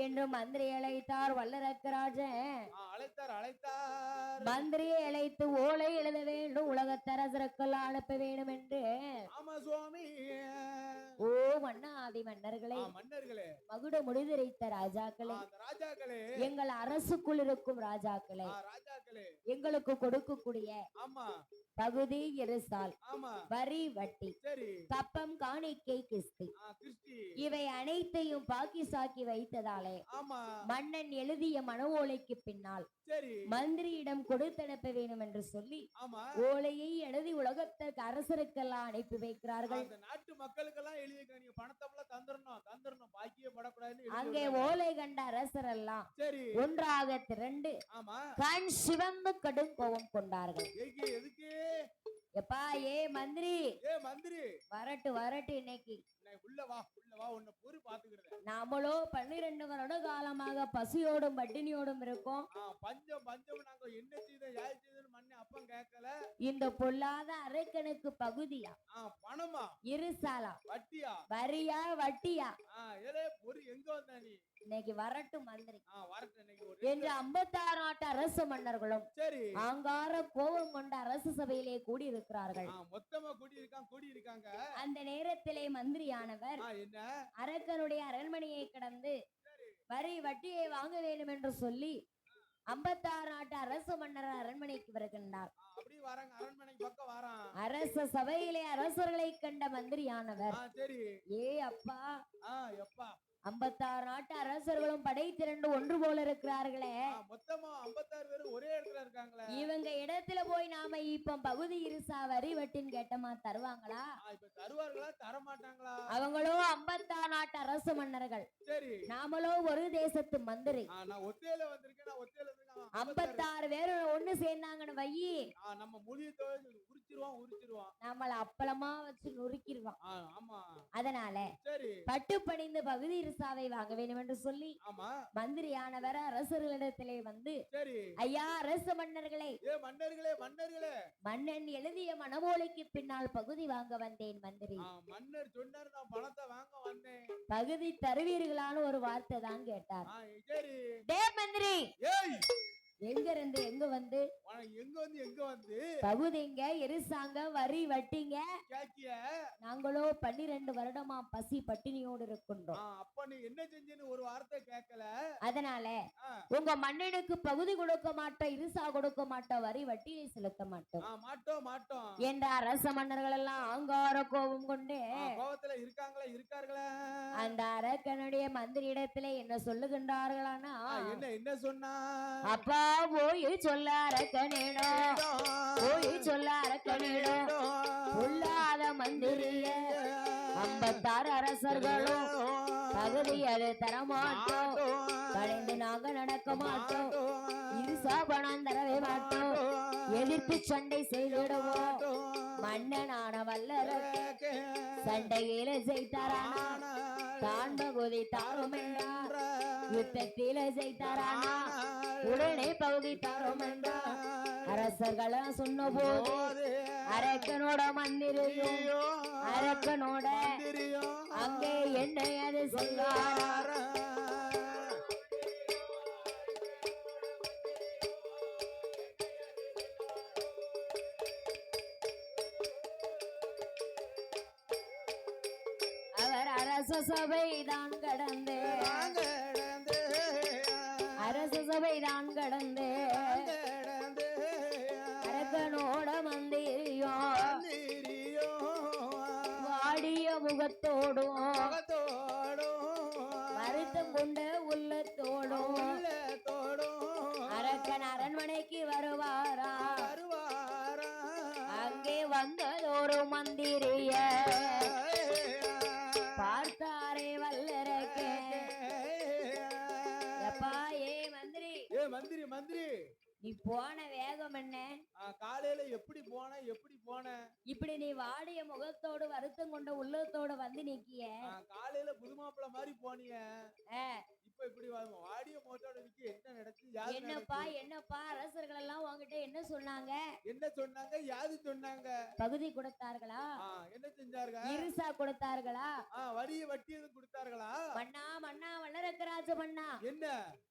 என்று மந்திரி அழைத்தார் வல்லரக்கராஜன் மந்திரியை அழைத்து ஓலை எழுத வேண்டும் உலகத்தரசருக்கெல்லாம் அனுப்ப வேண்டும் என்று ஓ மன்னாதி மன்னர்களே மகுட முடிதிரைத்த ராஜாக்களே எங்கள் அரசுக்குள் இருக்கும் ராஜாக்களே எங்களுக்கு கொடுக்கக்கூடிய பகுதி இருசால் வரி வட்டி கப்பம் காணிக்கை கிஸ்தி இவை அனைத்தையும் பாக்கி சாக்கி வைத்ததாலே மன்னன் எழுதிய மன ஓலைக்கு பின்னால் மந்திரியிடம் கொடுத்தனுப்ப வேண்டும் என்று சொல்லி ஓலையை எழுதி உலகத்திற்கு அரசருக்கெல்லாம் அனுப்பி வைக்கிறார்கள். நாட்டு மக்களுக்கெல்லாம் எழுதி நீங்க பணத்தெல்லாம் தந்துடணும் பாக்கியே படக்கூடாது. அங்கே ஓலை கண்ட அரசர் எல்லாம் ஒன்றாக திரண்டு கண் சிவந்து கடும் கோபம் கொண்டார்கள். எதுக்கு எப்பா ஏ மந்திரி வரட்டு இன்னைக்கு உள்ள வா உன்னை பொறு பாத்துக்கிறேன். நாமளோ 12 வருட காலமாக பசியோடும் பட்டினியோடும் இருக்கோம். பஞ்சம் நாங்க என்ன செய்தோம் யார் செய்தோம் மண்ணே அப்பம் கேட்கல. இந்த பொல்லாத அரக்கனுக்கு பகுதியா பணமா இருசாலா வட்டியா வரியா வட்டியா ஏலே பொறு எங்க வந்த நீ? இன்னைக்கு வரட்டும் மந்திரி வரட்டும் இன்னைக்கு என்று 56 நாட்டு அரசு மன்னர்களும் சரி ஆங்கார கோபம் கொண்ட அரசு சபையிலே கூடி இருக்கிறார்கள். மொத்தமா கூடி இருக்காங்க. அந்த நேரத்திலே மந்திரியானவர் என்ன அரக்கனுடைய அரண்மனையை கடந்து வரி வட்டியை வாங்க வேண்டும் என்று சொல்லி 56 நாட்டு அரசு மன்னர் அரண்மனைக்கு வருகின்றார். அப்படி வராங்க அரண்மனைக்கு பக்கம் வரான். அரச சபையிலே அரசர்களை கண்ட மந்திரியானவர் சரி ஏ அப்பா எப்பா 56 நாட்டு அரசர்களும் படை திரண்டு ஒன்று போல இருக்கிறார்களே. மொத்தமா 56 பேர் ஒரே இடத்துல இருக்காங்களே. இவங்க இடத்துல போய் நாம இப்ப பகுதி இருசா வரி வட்டின்னு கேட்டமா தருவாங்களா? இப்ப தருவார்களா தர மாட்டாங்களா? அவங்களோ 56 நாட்டு அரசு மன்னர்கள். சரி நாமளோ ஒரு தேசத்து மந்திரி. நான் ஒத்தையில வந்திருக்கேன். 56 பேர் ஒண்ணு சேர்ந்தாங்கன்னு வையி நம்ம மொழியை உரிச்சிருவான். நம்மள அப்பளமா வச்சு நொறுக்கிடுவான். ஆமா அதனால சரி பட்டு பணிந்து பகுதி இருசாவை வாங்க வேண்டும் என்று சொல்லி மந்திரியானவர் அரசர்களிடத்திலே வந்து சரி ஐயா அரசு மன்னர்களே மன்னன் எழுதிய மனவோலைக்கு பின்னால் பகுதி வாங்க வந்தேன் மந்திரி. மன்னர் சொன்னார் நான் பணத்தை வாங்க வந்தேன். பகுதி தருவீர்களான்னு ஒரு வார்த்தை தான் கேட்டார். சரி டே மந்திரி எங்க இருந்து எங்க வந்து பகுதிங்க இருசாங்க வரி வட்டிங்க நாங்களோ 12 வருடமா பசி பட்டினியோடு இருக்கின்றோம். அப்ப நீ என்ன செஞ்சேன்னு ஒரு வார்த்தை கேட்கல. அதனால உங்க மன்னனுக்கு பகுதி கொடுக்க மாட்டோம் இருசா கொடுக்க மாட்டோம் வரி வட்டியை செலுத்த மாட்டோம் என்ற அரச மன்னர்கள் எல்லாம் ஆங்கார கோபம் கொண்டு கோபத்துல இருக்காங்களா அந்த அரக்கனுடைய மந்திரி இடத்துல என்ன சொல்லுகின்றார்களானா என்ன சொன்னா அப்பா போய் சொல்ல அரக்கனிடம் சொல்லாத மந்திரிய 56 அரசர்களும் பகுதி அது தரமாட்டோம். கலைந்து நாங்க நடக்க மாட்டோம். இருசா பணம் தரவே மாட்டோம். எதிர்ப்பு சண்டை செய்திடுவோம். மன்னனான வல்லரசு சண்டையில செய்தாரானா தான் பகுதி தாரும் என்றார். யுத்தத்தில செய்தாரானா உடனே பகுதி தாரும் என்றார். அரசர்களா சொன்ன போது அரக்கனோட மந்திரியும் அரக்கனோட அங்கே என்ன அது சொல்லார். அவர் அரச சபைதான் கடந்து அரக்கனோட மந்திரியும் வாடிய முகத்தோடும் வருத்தம் கொண்ட உள்ளத்தோடும் அரக்கன் அரண்மனைக்கு வருவாரா. அங்கே வந்ததொரு மந்திரிய பார்த்தாரே வல்லரக்கே. எப்பா மந்திரி நீ போன வேகம் என்ன? காலையில எப்படி போன இப்படி நீ வாடிய முகத்தோடு வருத்தம் கொண்ட உள்ளத்தோட வந்து நிக்கிய. காலையில புதுமாப்பிள்ள மாதிரி போனிய. இப்ப இப்படி வாடிய முகத்தோட நிக்க என்ன நடந்துச்சு? என்னப்பா அரசர்கள் எல்லாம் உங்ககிட்ட என்ன சொன்னாங்க? யாது சொன்னாங்க? பகுதி கொடுத்தார்களா? என்ன செஞ்சார்கள்? இருசா கொடுத்தார்களா? வரிய வட்டி எதுவும் கொடுத்தார்களா? மன்னா வல்லரக்கராஜ மன்னா என்ன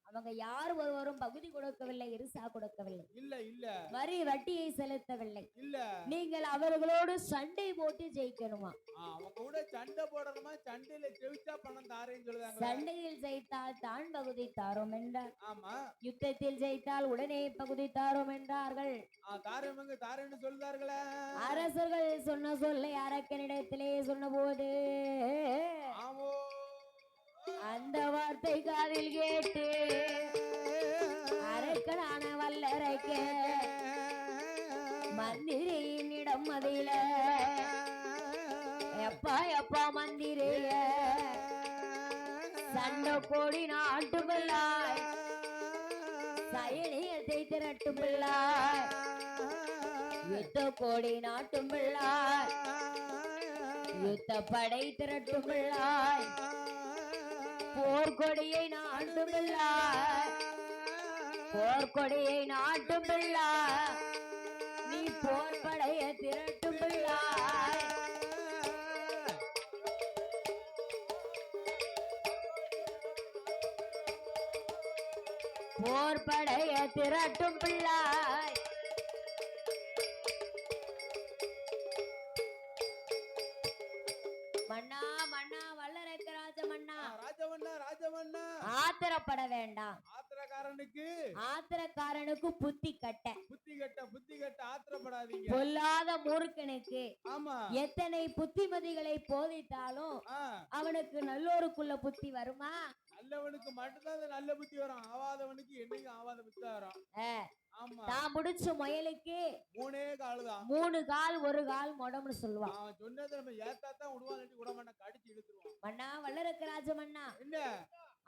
அவங்க யார் ஒருவரும் பகுதி கொடுக்கவில்லை இருசா கொடுக்கவில்லை. இல்ல வரி வட்டியை செலுத்தவில்லை. இல்ல நீங்கள் அவர்களோடு சண்டை போட்டு ஜெயிக்கணுமா? அவங்க கூட சண்டை போடணுமா? சண்டையில ஜெயிச்சா பணம் தாரேன்னு சொல்லுவாங்க. சண்டையில் ஜெயித்தால் தான் பகுதி தாரோம் என்றார். ஆமா யுத்தத்தில் ஜெயித்தால் உடனே பகுதி தாரோம் என்றார்கள். தாரேன்னு சொல்லுவார்களே. அரசர்கள் சொன்ன சொல்லை அரக்கனிடத்திலே சொன்ன போது அந்த வார்த்தை காதில் கேட்டு அரக்கனான வல்லரக்க மந்திரியினிடம் மதியில எப்பா மந்திரிய சண்டை கோடி நாட்டு பிள்ளாய் சயனியத்தை திரட்டும் பிள்ளாய் யுத்த கோடி நாட்டும் பிள்ளாய் யுத்த படை திரட்டும் பிள்ளாய் போர்க்கொடியை நாட்டும் பிள்ளாய் போர்க்கொடியை நாட்டும் பிள்ளாய் நீ போர் படைய திரட்டும் பிள்ளாய் போர் படைய திரட்டும் பிள்ளாய் மன்னா மன்னா வல்லரக்க ராஜமன்னா ராஜமன்னா ராஜமன்னா ஆத்திரப்பட வேண்டாம். ஆத்திரக்காரனுக்கு புத்தி கட்ட ஆத்திரப்படாதீங்க. பொல்லாத மூர்க்கனுக்கு ஆமா எத்தனை புத்திமதிகளை போதித்தாலும் அவனுக்கு நல்லோருக்குள்ள புத்தி வருமா? நல்லவனுக்கு மட்டும்தான் நல்ல புத்தி வரும். ஆவாதவனுக்கு என்னைக்கு ஆவாத புத்தி வரும். தான் முடிச்ச முயலுக்கு மூணே கால்தான். 3 கால் 1 கால் முடம்னு சொல்லுவான். அவன் சொன்னதை நம்ம ஏத்தாத்தான் விடுவான், விடமாட்டா கடிச்சு இழுத்துருவான். மன்னா வல்லரக்க ராஜமன்னா என்ன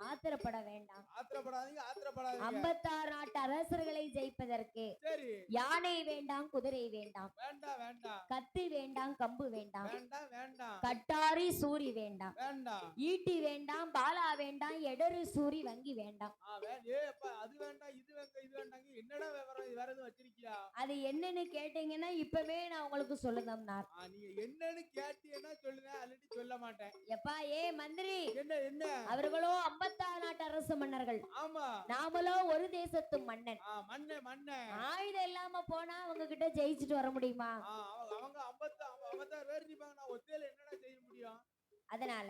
ஆத்திரப்பட வேண்டாம். ஆத்திரப்படாதீங்க ஆத்திரப்படாதீங்க. 56 நாட்டு அரசர்களை ஜெயிப்பதற்கு சரி யானை வேண்டாம், குதிரை வேண்டாம், வேண்டாம் வேண்டாம், கத்தி வேண்டாம், கம்பு வேண்டாம், வேண்டாம் வேண்டாம், கட்டாரி சூரி வேண்டாம், வேண்டாம், ஈட்டி வேண்டாம், பாலா வேண்டாம், எடரு சூரி வங்கி வேண்டாம். அது வேண்டாம் இது வேண்டாம் இது வேண்டாங்க. என்னடா விவரம் வேற எதுவும் வச்சிருக்கியா? அது என்னன்னு கேட்டீங்கன்னா இப்பவே நான் உங்களுக்கு சொல்லுதம்னா. நீங்க என்னன்னு கேட்டீங்கன்னா சொல்லுங்க, அல்லது சொல்ல மாட்டேன். எப்பா ஏ மந்திரி, என்ன என்ன அவர்களோ 56 நாட்டு அரசு மன்னர்கள். ஆமா நாமளோ ஒரு தேசத்து மன்னன். மன்னன் மன்னன். ஆயுதம் இல்லாம போனா அவங்க கிட்ட ஜெயிச்சுட்டு வர முடியுமா? அவங்க 56 பேர் இருப்பாங்க. நான் ஒத்தையில என்னடா செய்ய முடியும்? அதனால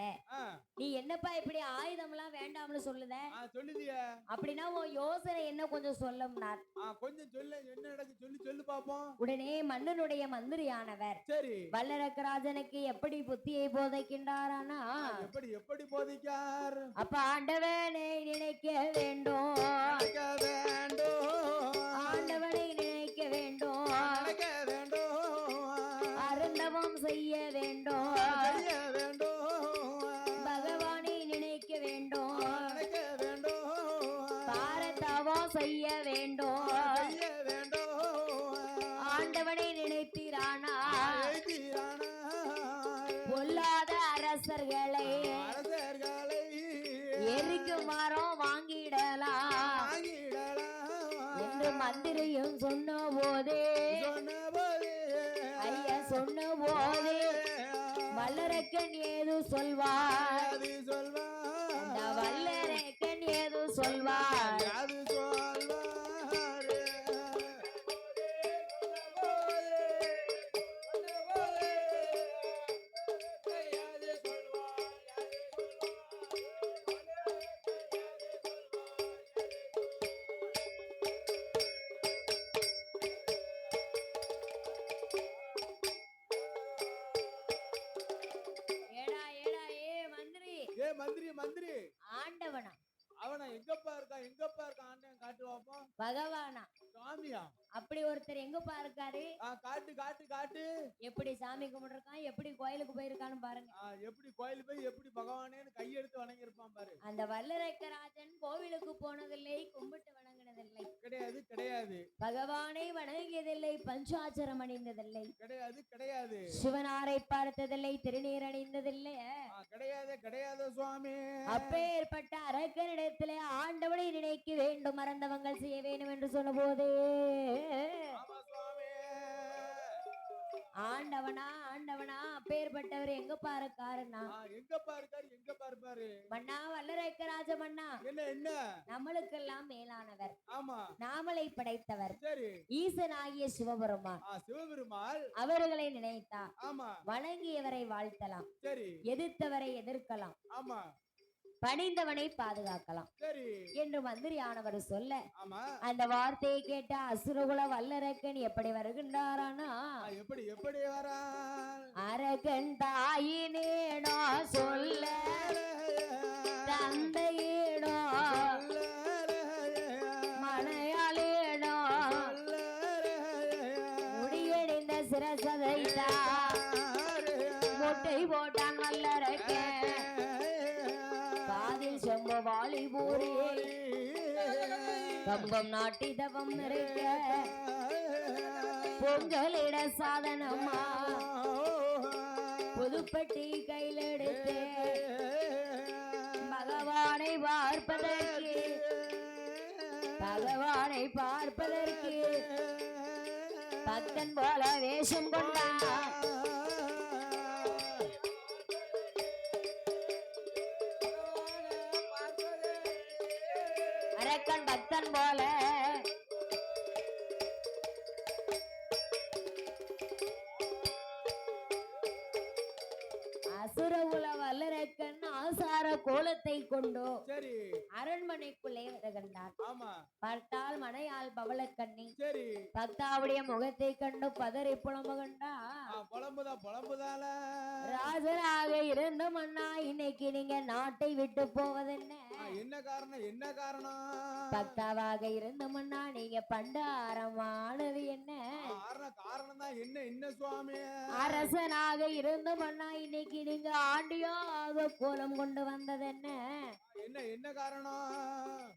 நீ என்னப்பா இப்படி ஆயுதம் எல்லாம் வேண்டாம்னு சொல்லுத? சொல்லுதிய அப்படின்னா உன் யோசனை என்ன கொஞ்சம் சொல்லும்னார். கொஞ்சம் சொல்லு, என்ன நடக்கு சொல்லி சொல்லு பாப்போம். உடனே மன்னனுடைய மந்திரியானவர் சரி வல்லரக்க ராஜனுக்கு எப்படி புத்தியை போதிக்கின்றாரானா, எப்படி எப்படி போதிக்கார்? அப்ப ஆண்டவனை நினைக்க வேண்டும், ஆண்டவனை நினைக்க வேண்டும், அருந்தவம் செய்ய வேண்டும், பகவானை நினைக்க வேண்டும், பாரதவம் செய்ய வேண்டும், ஆண்டவனை நினைத்தீரானா பொல்லாத அரசர்களை எரிக்குமாறும் வாங்கிடலாம் என்று மந்திரியும் சொன்ன போதே ஐயா சொன்ன போதே வல்லரக்கன் ஏது சொல்வார், அந்த வல்லரக்கன் ஏது சொல்வார். மந்திரி மந்திரி ஆண்டவனா அவனா எங்கப்பா இருக்கான் ஆண்டவன் காட்டு வாப்போம். பகவானா சாமியா? அப்படி ஒருத்தர் எங்கப்பா இருக்காரு? காட்டு காட்டு காட்டு. எப்படி சாமி கும்பிட்டுருக்கான், எப்படி கோயிலுக்கு போயிருக்கான்னு பாருங்க. எப்படி கோயிலுக்கு போய் எப்படி பகவானேன்னு கையெடுத்து வணங்கி இருப்பான் பாரு. அந்த வல்லரக்க ராஜன் கோவிலுக்கு போனதில்லை, கும்பிட்டு வணங்கினதில்லை. கிடையாது கிடையாது. பகவானை வணங்கியதில்லை, பஞ்சாட்சரம் அணிந்ததில்லை. கிடையாது கிடையாது. சிவனாரை பார்த்ததில்லை, திருநீர் அணிந்ததில்லை. கிடையாது கிடையாது சுவாமி. அப்பேற்பட்ட அரக்கனிடத்திலே ஆண்டவனை நினைக்க வேண்டும், மறந்தவங்கள் செய்ய வேண்டும் என்று சொன்ன போதே ஆண்டவனா ஆண்டவனா அப்பேற்பட்டவர் எங்கப்பா இருக்காருன்னா, எங்கப்பா இருக்காரு எங்கப்பா இருப்பாரு? மன்னா வல்லரக்க ராஜ மன்னா, என்ன என்ன நம்மளுக்கெல்லாம் மேலானவர், ஆமா நாமளை படைத்தவர், சரி ஈசனாகிய சிவபெருமான். சிவபெருமாள் அவர்களை நினைத்தா ஆமா வணங்கியவரை வாழ்த்தலாம், சரி எதிர்த்தவரை எதிர்க்கலாம், ஆமா பணிந்தவனை பாதுகாக்கலாம் என்று மந்திரியானவர் சொல்ல, அந்த வார்த்தையை கேட்ட அசுரகுல வல்லரக்கன் எப்படி வருகின்றாரானா, எப்படி எப்படி வரா? அரக்கன் தாயினேனோ சொல்ல, தந்தையேனோ மனையாளேனோ முடியடைந்த சிரசதைத்தா மொட்டை போட்டான் வல்லரக்கன். செம்ப வாழி பூரி கம்பம் நாட்டி தவம் நிறைக்க பொங்கலிட சாதனமா புது புதுப்பட்டி கையில் எடுத்து பகவானை பார்ப்பதற்கு பக்தன் போல வேஷம் கொண்டான். அரக்கன் பக்தன் போல அசுரகுல வல்லரக்கன் ஆசார கோலத்தை கொண்டோ அரண்மனைக்குள்ளே வருகின்றான். பார்த்தால் மனையால் பவளக்கண்ணி பக்தாவுடைய முகத்தை கண்டு பதறி புலம்புகின்றா. ராஜராக இருந்த மன்னா இன்னைக்கு நீங்க நாட்டை விட்டு போவதென்ன? என்ன காரணம்? பக்தாவாக இருந்த மன்னா நீங்க பண்டாரமானது என்ன காரணம் தான்? என்ன சுவாமி? அரசனாக இருந்த மன்னா இன்னைக்கு நீங்க ஆண்டியாக கோலம் கொண்டு வந்தது என்ன காரணம்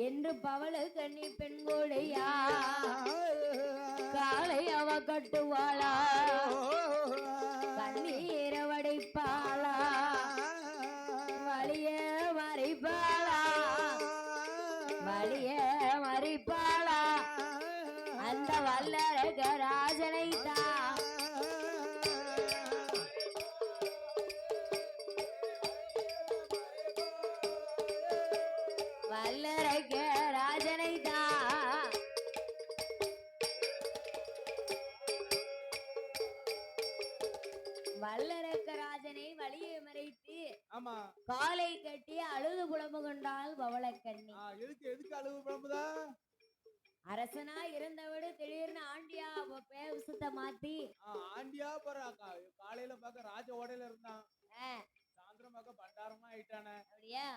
என்று பவளக்கண்ணி பெண்கோடையா காலை அவ கட்டுவாளா கண்ணீர வடைப்பாளா வலிய மறிப்பாளா அந்த வல்லரக ராஜனை தான் வல்லரக ராஜனை தான் வல்லரக்க ராஜனை வழியை மறைத்து காலை கட்டி அழுது புலம்புகின்றாள் பவளக்கண்ணி. எதுக்கு அழுது புலம்புதா? அரசனா இருந்தவடு திடீர்னு ஆண்டியா பேசத்தை மாத்தி ஆண்டியா காலையில பாக்க ராஜ ஓடையில இருந்தான், சாயந்தரம் பாக்க பண்டாரமா ஆயிட்டானே. அப்படியா?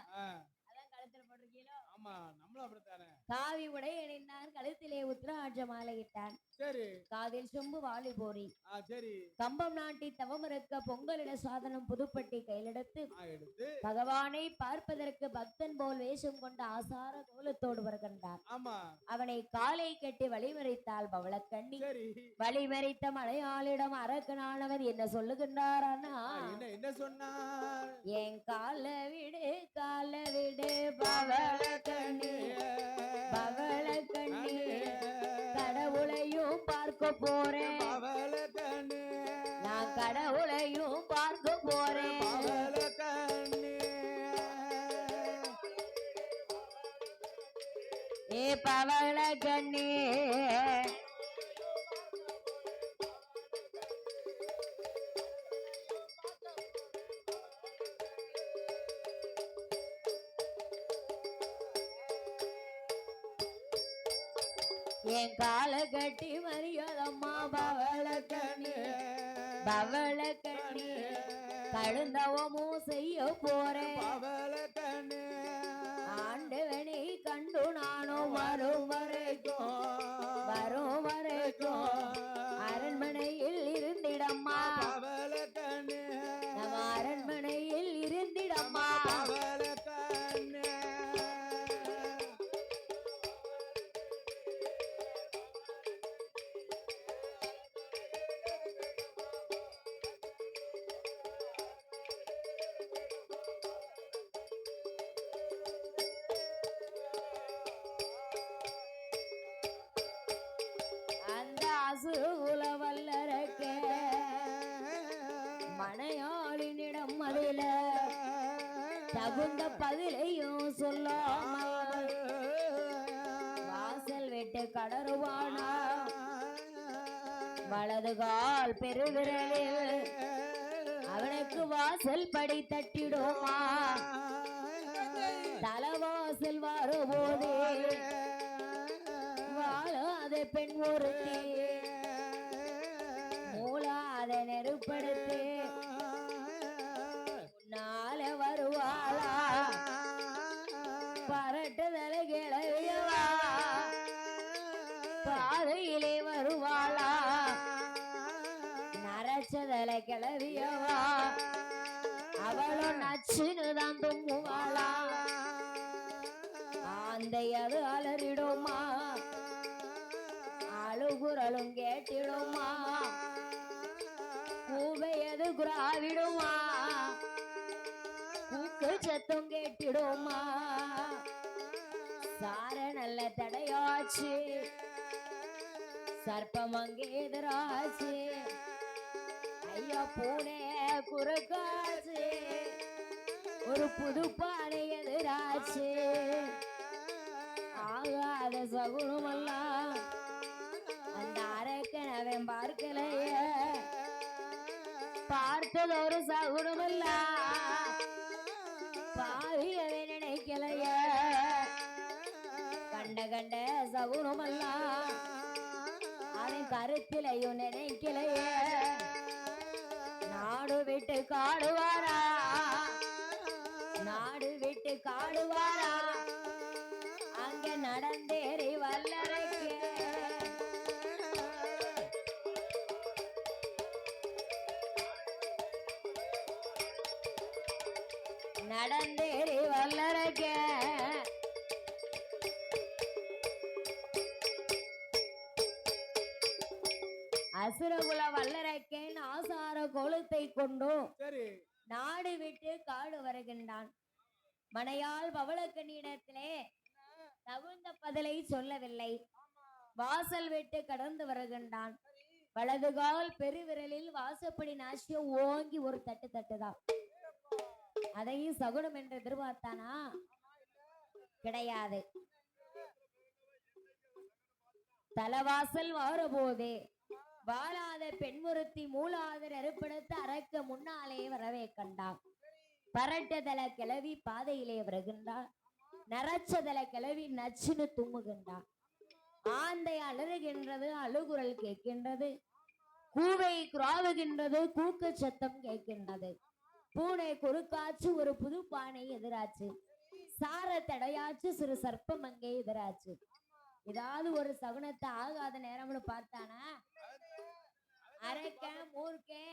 அதான் கழுத்துல போட்டிருக்கீங்களோ? ஆமா, நம்மளும் அப்படித்தானே. காவி உடை அணிந்தான், கழுத்திலே உத்திராட்ச மாலையிட்டான். சரி. காதில் சொம்பு வாளி போரி. சரி. கம்பம் நாட்டி தவம் இருக்க பொங்கலிட சாதனம் புதுப்பட்டி கையிலெடுத்து பகவானை பார்ப்பதற்கு பக்தன் போல் வேஷம் கொண்ட ஆசார கோலத்தோடு வருகின்றார். அவனை காலை கட்டி வழிமறித்தாள் பவளக்கண்ணி. வழிமறித்த மலையாளிடம் அரக்கனானவர் என்ன சொல்லுகின்றாரானா, என்ன சொன்னார்? என் கால விடு பவளக்கண்ணி கடவுளையும் பார்க்க போறேன், நான் கடவுளையும் பார்க்க போறேன். ஏ பவளக்கண்ணி என் கால கட்டி மரியாதம்மா பவளக்கண்ணி கழுந்தவமும் செய்ய போறேன். ஆண்டவனை கண்டு நானும் வரும் வரைக்கும் அரண்மனையில் இருந்திடம்மா, நம்ம அரண்மனையில் இருந்திடம்மா. வல்லரக்க மனையாளினிடம் அதில தகுந்த பதிலையும் சொல்லாமல் வாசல் விட்டு கடறுவானா. வலது கால் பெருவிரலில் அவனுக்கு வாசல் படி தட்டிடுமா. தலைவாசல் வரும்போது வாழாத பெண் ஒருத்தி மூலாத நெருப்படுத்தி நாள வருவாளா. பரட்டுதல கிளவியவா பாதையிலே வருவாளா. நரச்சதல கிளவியவா அவளும் நச்சுனுதான் தும்முவாளா. ஆந்தையது அலறிடுமா, அழுகுரலும் கேட்டிடுமா. பூவையது குராவிடுமா கூக்கு சத்தம் கேட்டிடுமா சார நல்ல தடையாச்சு சர்ப்பம் அங்கே எதிராச்சு ஐயா பூனே குறுக்காச்சு ஒரு புது பானை எதிராச்சு ஆகாத சகுனமெல்லாம் அந்த அரக்கனவன் பார்க்கலைய பார்த்தது ஒரு சகுனமல்ல பாவியவை நினைக்கலைய கண்ட கண்ட சகுனமல்ல அவன் கருத்திலையும் நினைக்கலைய நாடு விட்டு காடுவாரா நாடு விட்டு காடுவாரா அங்க நடந்தேறி வல்லரைக்கு நடந்தேறி வல்லரைக்கு அசுரகுல வல்லரைக்கேன் ஆசார கோலத்தை கொண்டும் நாடு விட்டு காடு வருகின்றான் மனையால் பவளக்கண்ணியிடத்திலே தகுந்த பதிலை சொல்லவில்லை வாசல் விட்டு கடந்து வருகின்றான் வலதுகால் பெருவிரலில் வாசப்படி நாசிய ஓங்கி ஒரு தட்டு தட்டுதான் அதையும் சகுனம் என்று எதிர்பார்த்தானா கிடையாது தலவாசல் வார போதே வாழாத பெண்முறுத்தி மூலாத நெருப்படுத்த அரக்க முன்னாலே வரவே கண்டான் பரட்டதல கிளவி பாதையிலே வருகின்றான் நரச்சதல கிளவி நச்சுன்னு தும்முகின்றான் ஆந்தை அலறுகின்றது அழுகுரல் கேட்கின்றது கூவை குராவுகின்றது கூக்க சத்தம் கேட்கின்றது பூனை குறுக்காச்சு ஒரு புது பானை எதிராச்சு சார தடையாச்சு சிறு சர்ப்பம் அங்கே எதிராச்சு ஏதாவது ஒரு சகுனத்தை ஆகாத நேரம்னு பார்த்தானா அரக்க மூர்க்கே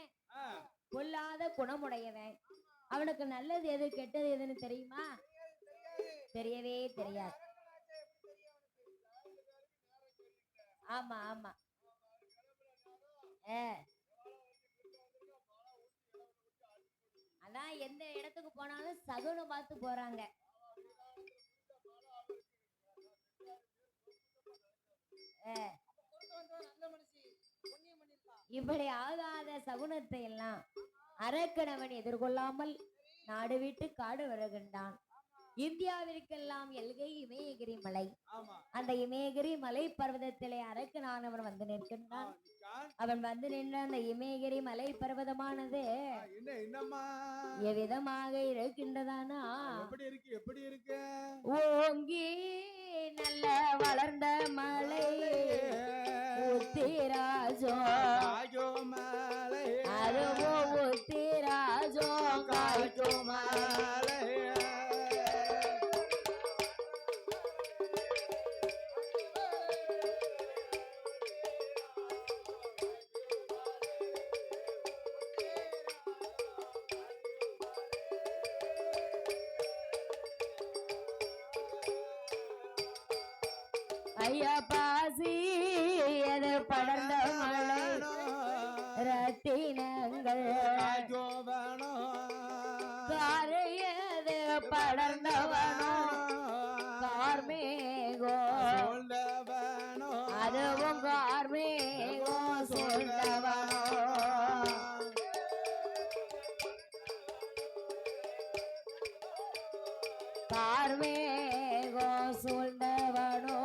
கொல்லாத குணமுடையவன் அவனுக்கு நல்லது எது கெட்டது எதுன்னு தெரியுமா தெரியவே தெரியாது ஆமா ஆமா அதான் எந்த இடத்துக்கு போனாலும் சகுனம் பார்த்து போறாங்க இப்படி ஆகாத சகுனத்தை எல்லாம் அரக்கணவன் எதிர்கொள்ளாமல் நாடு விட்டு காடு வருகின்றான் இந்தியாவிற்கெல்லாம் எல்கை இமயகிரி மலை அந்த இமயகிரி மலை பர்வதத்திலே அரக்கனானவன் வந்து நிற்கின்றான் அவன் வந்து நின்ற அந்த இமயகிரி மலை பர்வதமானது எவ்விதமாக இருக்கின்றதானா எப்படி இருக்கு ஓங்கி நல்ல வளர்ந்த மலை உத்திராஜோ மலை அதுவோ உத்திராஜோ காய்ச்சோ மலை ஐயா பாசி அது படர்ந்த மலை ரத்தினங்கள் காரையது படர்ந்தவனோ கார்மேகோ அதுவும் கார்மேகோ சொல்ந்தவனோ கார்மேகோ சொல்ந்தவனோ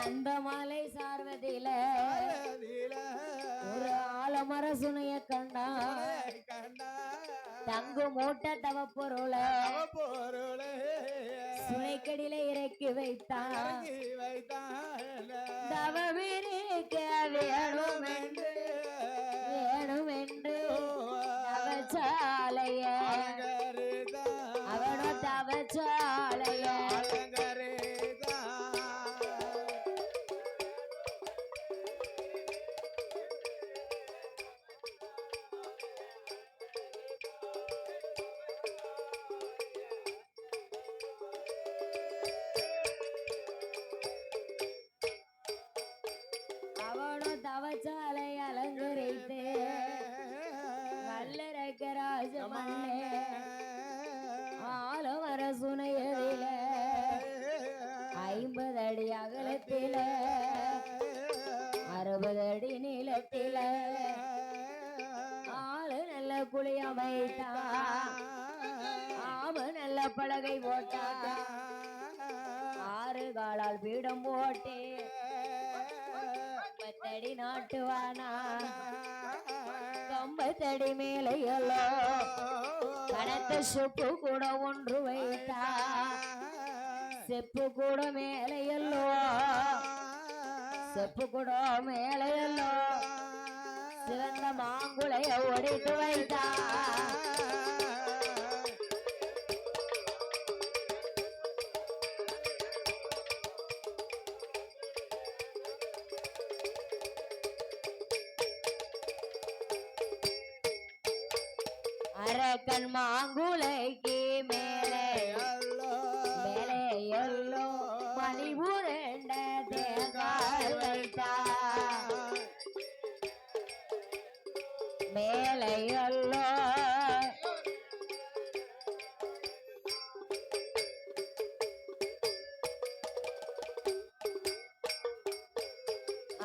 அந்த மலை சார்வதில ஒரு ஆலமர சுனைய கண்டா தங்கு மூட்டை தவ பொருள சுனைக்கடியில இறக்கி வைத்தான் தவவிருக்க வேணும் என்று தவச்சாலைய அவனோ தவச்சாலைய மாளிகை போட்டா 6 காலால் பீடம் போட்டே கம்பத்தடி நாட்டுவானா கம்பத்தடி மேலையல்லோ கனத்த செப்பு கூட ஒன்று வைத்தா செப்பு கூட மேலையல்லோ செப்பு கூட மேலையல்லோ சிவந்த மாங்குளைய ஒடித்து வைத்தா அரக்கன் மாங்குளைக்கு மேலே மேலே எல்லோ மணி உருண்ட தேங்காய் வைத்தா மேலே எல்லோ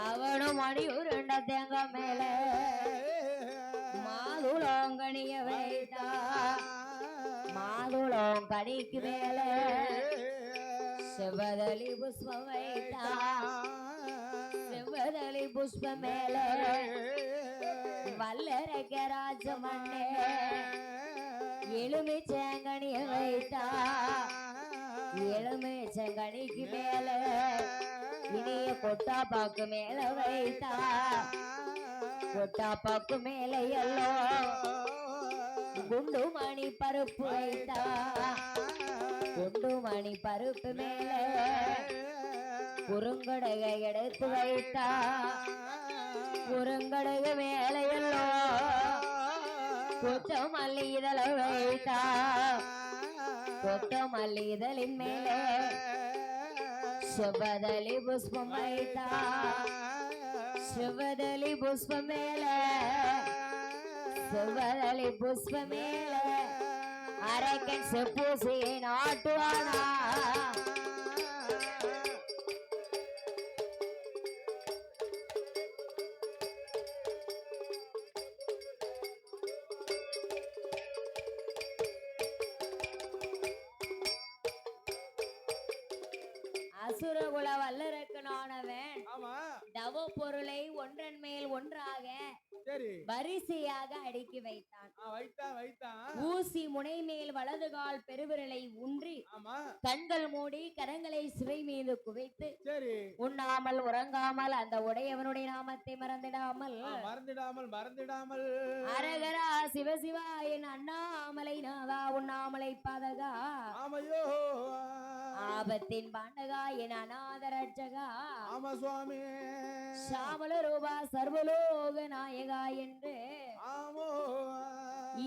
அவனும் மணி உருண்ட தேங்காய் மேலே மாதுளங்கனிய வைத்தா மாதுளம் கனிக்கு மேல செவ்வதலி புஷ்பம் வைத்தா செவ்வதலி புஷ்பம் மேல வல்லரக்க ராஜமண்ணே எலுமிச்சங்கனிய வைத்தா எலுமிச்சங்கனிக்கு மேல இனிய கொட்டா பாக்கு மேல வைத்தா கொட்டா பாக்கு மேல எல்லோ குண்டு மணி பருப்பு வைத்தா குண்டு மணி பருப்பு மேல குறுங்கடக எடுத்து வைத்தா குறுங்கடக மேல எல்லோ கொத்தமல்லி இதழ வைத்தா கொத்தமல்லி இதழின் மேல செவ்வதலி புஷ்பம் வைத்தா செவ்வதலி புஷ்பம் மேல செவ்வதலி புஷ்பம் மேல அரக்கன் செப்பூசியை நாட்டுவானா அசுரகுல வல்லரக்கனானவன் தவ பொருளை ஒன்றன் மேல் ஒன்றாக வரிசையாக அடுக்கி வைத்தான் ஊசி முனை மேல் வலது கால் பெருவிரலை ஊன்றி கண்கள் மூடி கரங்களை சிறை மீது குவைத்து உண்ணாமல் உறங்காமல் அந்த உடையவனுடைய நாமத்தை மறந்திடாமல் அரகரா சிவசிவா என் அண்ணாமலை நாதா உண்ணாமலை பாதகா ஆபத்தின் பாண்டகா என் அநாத ரட்சகா சாமல ரூபா சர்வலோக நாயகா என்று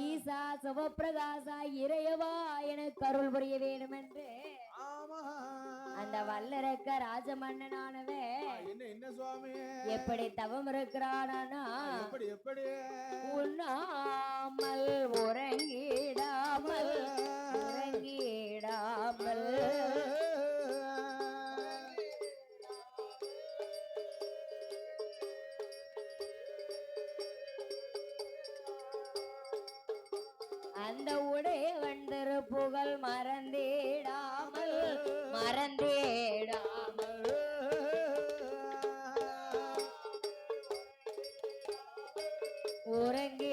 ஈசா சிவபிரகாசா இறையவா எனக்கு அருள் புரிய வேண்டும் என்று அந்த வல்லரக்க ராஜமன்னனானவே எப்படி தவம் இருக்கிறானா உண்ணாமல் உறங்கிடாமல் உறங்கிடாமல் அந்த உடையவன் திருப்புகழ் மறந்திடாமல் மறந்திடாமல்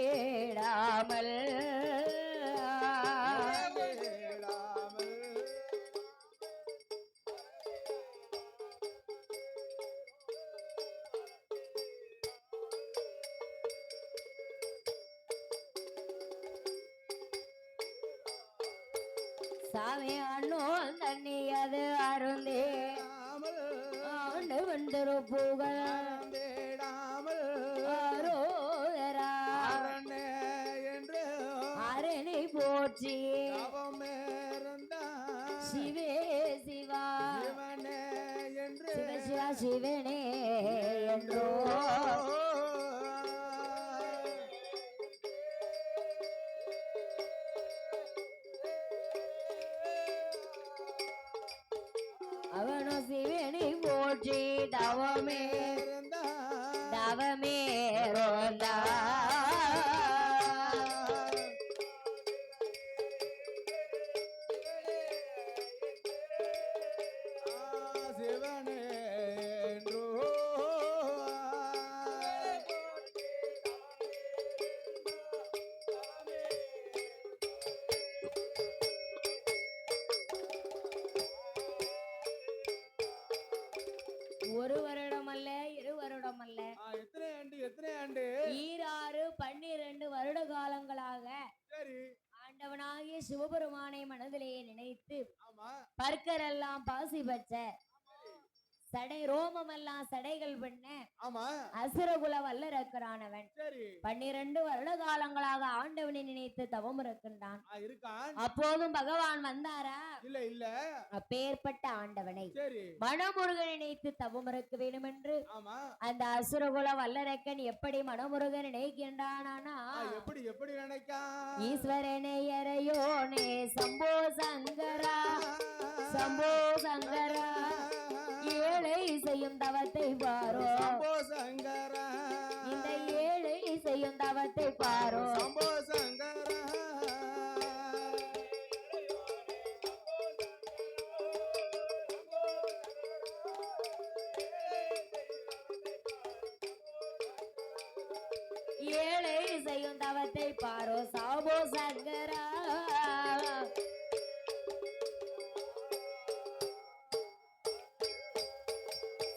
உறங்கிடாமல் சாமி அண்ணோ தண்ணி அது அருந்தே ஆண்டு வந்தரு புகழ் அரணை போற்றி சிவே சிவா சிவ சிவா சிவனே என்றோ அவனோ சிவனை போற்றி தவமே தவமே ரோந்தா சிவபெருமானை மனதிலே நினைத்து ஆமா பற்கரெல்லாம் பாசி பச்ச சடை ரோமமெல்லாம் சடைகள் பண்ண ஆமா அசுரகுல வல்லரக்கரானவன் சரி 12 வருட காலங்களாக ஆண்டவனை நினைத்து தவம் இருக்கின்றான். இருக்கான். அப்போதும் பகவான் வந்தாரா? இல்ல இல்ல. அப்பேற்பட்ட ஆண்டவனை சரி மனமுருகன் நினைத்து தவம் இருக்க வேண்டும் என்று ஆமா அந்த அசுரகுல வல்லரக்கன் எப்படி மனமுருகன் நினைக்கின்றானா? எப்படி எப்படி நினைக்கான்? ஈஸ்வரனே எறையோனே சம்போ சங்கரா சம்போ சங்கரா ஏழை செய்யும் தவத்தை பாரோ சம்போ சங்கரா இந்த ஏழை செய்யும் தவத்தை பாரோ சம்போ சங்கரா ஏழை செய்யும் தவத்தை பாரோ சம்போ சங்கரா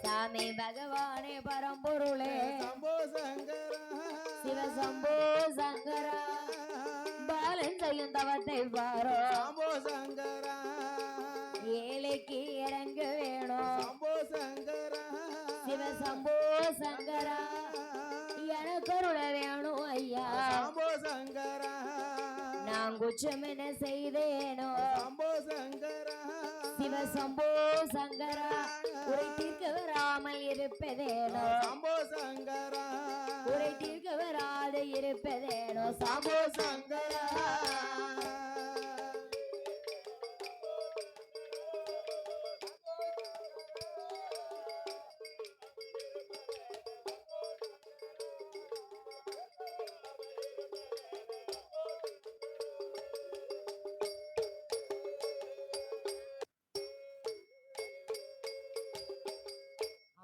சாமி பகவானே பரம்பொருளே சம்போ சங்கரா சிவசம்போ சங்கரா பாலன் செய்யும் தவத்தை பாரோ சம்போ சங்கரா ஏழைக்கு இறங்க வேணும் சம்போ சங்கரா சிவசம்போ சங்கரா எனக்கு அருள வேணும் ஐயா சம்போ சங்கரா நான் குற்றம் என்ன செய்தேனோ சம்போ சங்கரா சிவசம்போ சங்கரா உரை தீர்க்க வராமல் இருப்பதேனோ சம்போ சங்கரா உரை தீர்க்க வராது இருப்பதேனோ சம்போ சங்கரா